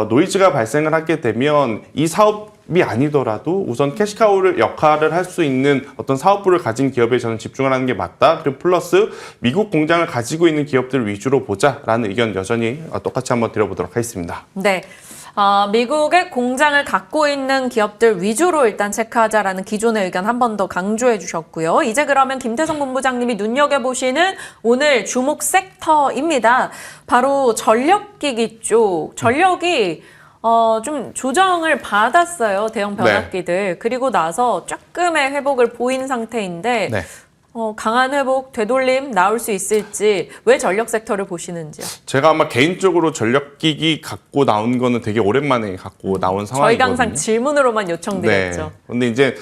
노이즈가 발생을 하게 되면 이 사업이 아니더라도 우선 캐시카우를 역할을 할 수 있는 어떤 사업부를 가진 기업에 저는 집중을 하는 게 맞다. 그리고 플러스 미국 공장을 가지고 있는 기업들 위주로 보자라는 의견 여전히 똑같이 한번 드려보도록 하겠습니다. 네. 미국의 공장을 갖고 있는 기업들 위주로 일단 체크하자라는 기존의 의견 한 번 더 강조해 주셨고요. 이제 그러면 김태성 본부장님이 눈여겨보시는 오늘 주목 섹터입니다. 바로 전력기기 쪽. 전력이 좀 조정을 받았어요. 대형 변압기들. 그리고 나서 조금의 회복을 보인 상태인데 네. 강한 회복, 되돌림 나올 수 있을지 왜 전력 섹터를 보시는지요? 제가 아마 개인적으로 전력기기 갖고 나온 거는 되게 오랜만에 갖고 나온 상황이거든요. 저희가 항상 질문으로만 요청드렸죠. 네. 근데 이제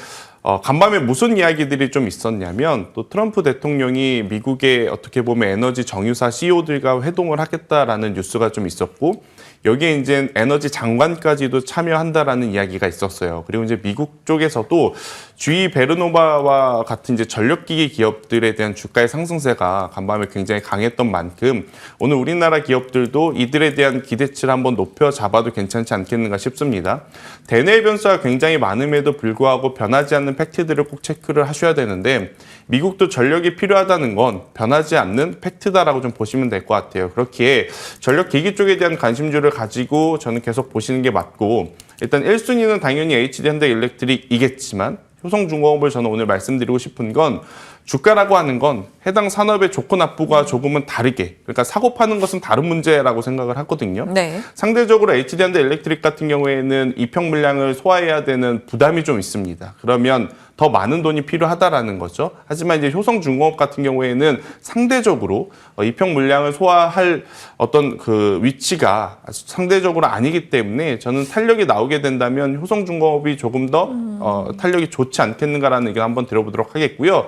간밤에 무슨 이야기들이 좀 있었냐면 또 트럼프 대통령이 미국의 어떻게 보면 에너지 정유사 CEO들과 회동을 하겠다라는 뉴스가 좀 있었고 여기에 이제 에너지 장관까지도 참여한다라는 이야기가 있었어요. 그리고 이제 미국 쪽에서도 GE 베르노바와 같은 이제 전력기기 기업들에 대한 주가의 상승세가 간밤에 굉장히 강했던 만큼 오늘 우리나라 기업들도 이들에 대한 기대치를 한번 높여 잡아도 괜찮지 않겠는가 싶습니다. 대내 변수가 굉장히 많음에도 불구하고 변하지 않는 팩트들을 꼭 체크를 하셔야 되는데 미국도 전력이 필요하다는 건 변하지 않는 팩트다라고 좀 보시면 될 것 같아요. 그렇기에 전력기기 쪽에 대한 관심주를 가지고 저는 계속 보시는 게 맞고 일단 1순위는 당연히 HD현대일렉트릭이겠지만 효성중공업을 저는 오늘 말씀드리고 싶은 건 주가라고 하는 건 해당 산업의 좋고 나쁘가 조금은 다르게 그러니까 사고 파는 것은 다른 문제라고 생각을 하거든요. 네. 상대적으로 HD현대일렉트릭 같은 경우에는 입형 물량을 소화해야 되는 부담이 좀 있습니다. 그러면 더 많은 돈이 필요하다라는 거죠. 하지만 이제 효성중공업 같은 경우에는 상대적으로 입형 물량을 소화할 어떤 그 위치가 상대적으로 아니기 때문에 저는 탄력이 나오게 된다면 효성중공업이 조금 더 탄력이 좋지 않겠는가라는 의견 한번 드려보도록 하겠고요.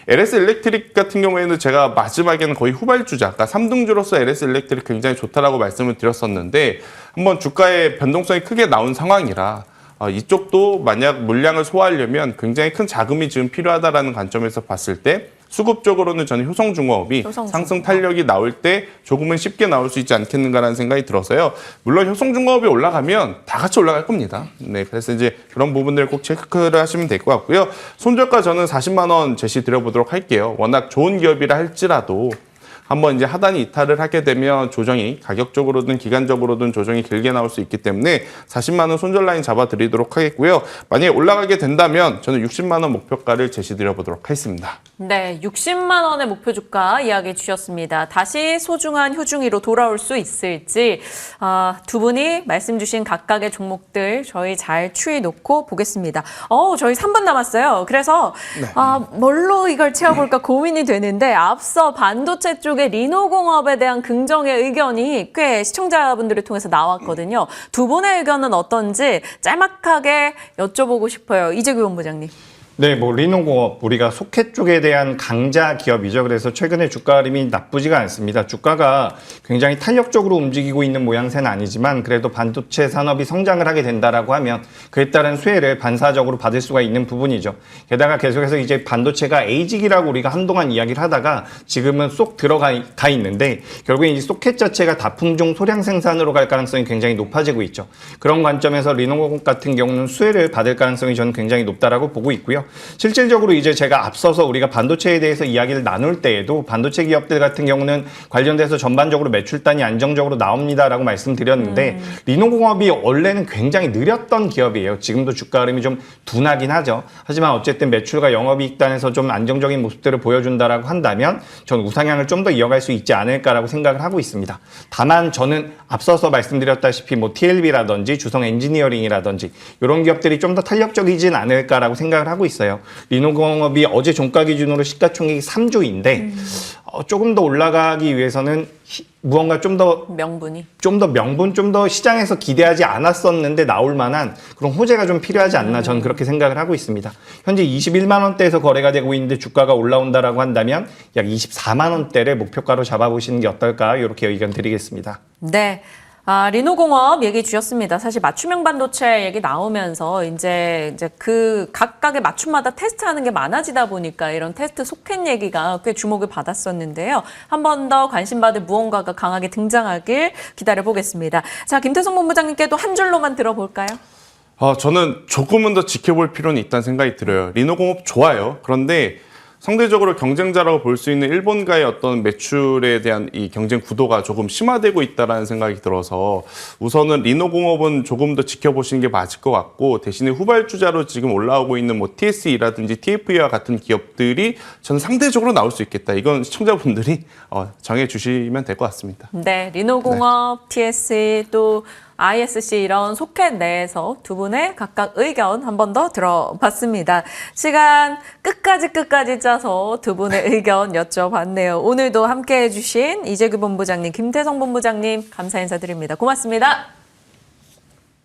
LS 일렉트릭 같은 경우에는 제가 마지막에는 거의 후발주자, 그러니까 3등주로서 LS 일렉트릭 굉장히 좋다라고 말씀을 드렸었는데 한번 주가의 변동성이 크게 나온 상황이라 이쪽도 만약 물량을 소화하려면 굉장히 큰 자금이 지금 필요하다라는 관점에서 봤을 때 수급적으로는 저는 효성중공업이 상승 탄력이 나올 때 조금은 쉽게 나올 수 있지 않겠는가라는 생각이 들어서요. 물론 효성중공업이 올라가면 다 같이 올라갈 겁니다. 네, 그래서 이제 그런 부분들을 꼭 체크를 하시면 될 것 같고요. 손절가 저는 40만 원 제시 드려보도록 할게요. 워낙 좋은 기업이라 할지라도 한번 이제 하단이 이탈을 하게 되면 조정이 가격적으로든 기간적으로든 조정이 길게 나올 수 있기 때문에 40만 원 손절 라인 잡아드리도록 하겠고요. 만약에 올라가게 된다면 저는 60만 원 목표가를 제시드려보도록 하겠습니다. 네, 60만 원의 목표 주가 이야기해 주셨습니다. 다시 소중한 효중이로 돌아올 수 있을지 두 분이 말씀 주신 각각의 종목들 저희 잘 추이 놓고 보겠습니다. 저희 3분 남았어요. 그래서 뭘로 이걸 채워볼까 고민이 되는데 앞서 반도체 쪽에 리노공업에 대한 긍정의 의견이 꽤 시청자분들을 통해서 나왔거든요. 두 분의 의견은 어떤지 짤막하게 여쭤보고 싶어요. 이재규 본부장님. 네, 리노공업 우리가 소켓 쪽에 대한 강자 기업이죠. 그래서 최근에 주가 흐름이 나쁘지가 않습니다. 주가가 굉장히 탄력적으로 움직이고 있는 모양새는 아니지만 그래도 반도체 산업이 성장을 하게 된다라고 하면 그에 따른 수혜를 반사적으로 받을 수가 있는 부분이죠. 게다가 계속해서 이제 반도체가 에이직이라고 우리가 한동안 이야기를 하다가 지금은 쏙 들어가 있는데 결국에 이 소켓 자체가 다품종 소량 생산으로 갈 가능성이 굉장히 높아지고 있죠. 그런 관점에서 리노공업 같은 경우는 수혜를 받을 가능성이 저는 굉장히 높다라고 보고 있고요. 실질적으로 이제 제가 앞서서 우리가 반도체에 대해서 이야기를 나눌 때에도 반도체 기업들 같은 경우는 관련돼서 전반적으로 매출단이 안정적으로 나옵니다라고 말씀드렸는데 리노공업이 원래는 굉장히 느렸던 기업이에요. 지금도 주가 흐름이 좀 둔하긴 하죠. 하지만 어쨌든 매출과 영업이익단에서 좀 안정적인 모습들을 보여준다라고 한다면 저는 우상향을 좀 더 이어갈 수 있지 않을까라고 생각을 하고 있습니다. 다만 저는 앞서서 말씀드렸다시피 TLB라든지 주성 엔지니어링이라든지 이런 기업들이 좀 더 탄력적이진 않을까라고 생각을 하고 있습니다. 리노공업이 어제 종가 기준으로 시가총액이 3조인데 조금 더 올라가기 위해서는 무언가 좀 더 명분, 좀 더 시장에서 기대하지 않았었는데 나올 만한 그런 호재가 좀 필요하지 않나 저는 그렇게 생각을 하고 있습니다. 현재 21만 원대에서 거래가 되고 있는데 주가가 올라온다라고 한다면 약 24만 원대를 목표가로 잡아보시는 게 어떨까 이렇게 의견 드리겠습니다. 네. 리노공업 얘기 주셨습니다. 사실 맞춤형 반도체 얘기 나오면서 이제 그 각각의 맞춤마다 테스트하는 게 많아지다 보니까 이런 테스트 소켓 얘기가 꽤 주목을 받았었는데요. 한 번 더 관심 받을 무언가가 강하게 등장하길 기다려 보겠습니다. 자, 김태성 본부장님께도 한 줄로만 들어볼까요? 저는 조금은 더 지켜볼 필요는 있다는 생각이 들어요. 리노공업 좋아요. 그런데 상대적으로 경쟁자라고 볼 수 있는 일본과의 어떤 매출에 대한 이 경쟁 구도가 조금 심화되고 있다는 생각이 들어서 우선은 리노공업은 조금 더 지켜보시는 게 맞을 것 같고 대신에 후발주자로 지금 올라오고 있는 TSE라든지 TFE와 같은 기업들이 저는 상대적으로 나올 수 있겠다. 이건 시청자분들이 정해주시면 될 것 같습니다. 네, 리노공업, TSE 또 ISC 이런 소켓 내에서 두 분의 각각 의견 한 번 더 들어봤습니다. 시간 끝까지 짜서 두 분의 의견 여쭤봤네요. 오늘도 함께해 주신 이재규 본부장님, 김태성 본부장님 감사 인사드립니다. 고맙습니다.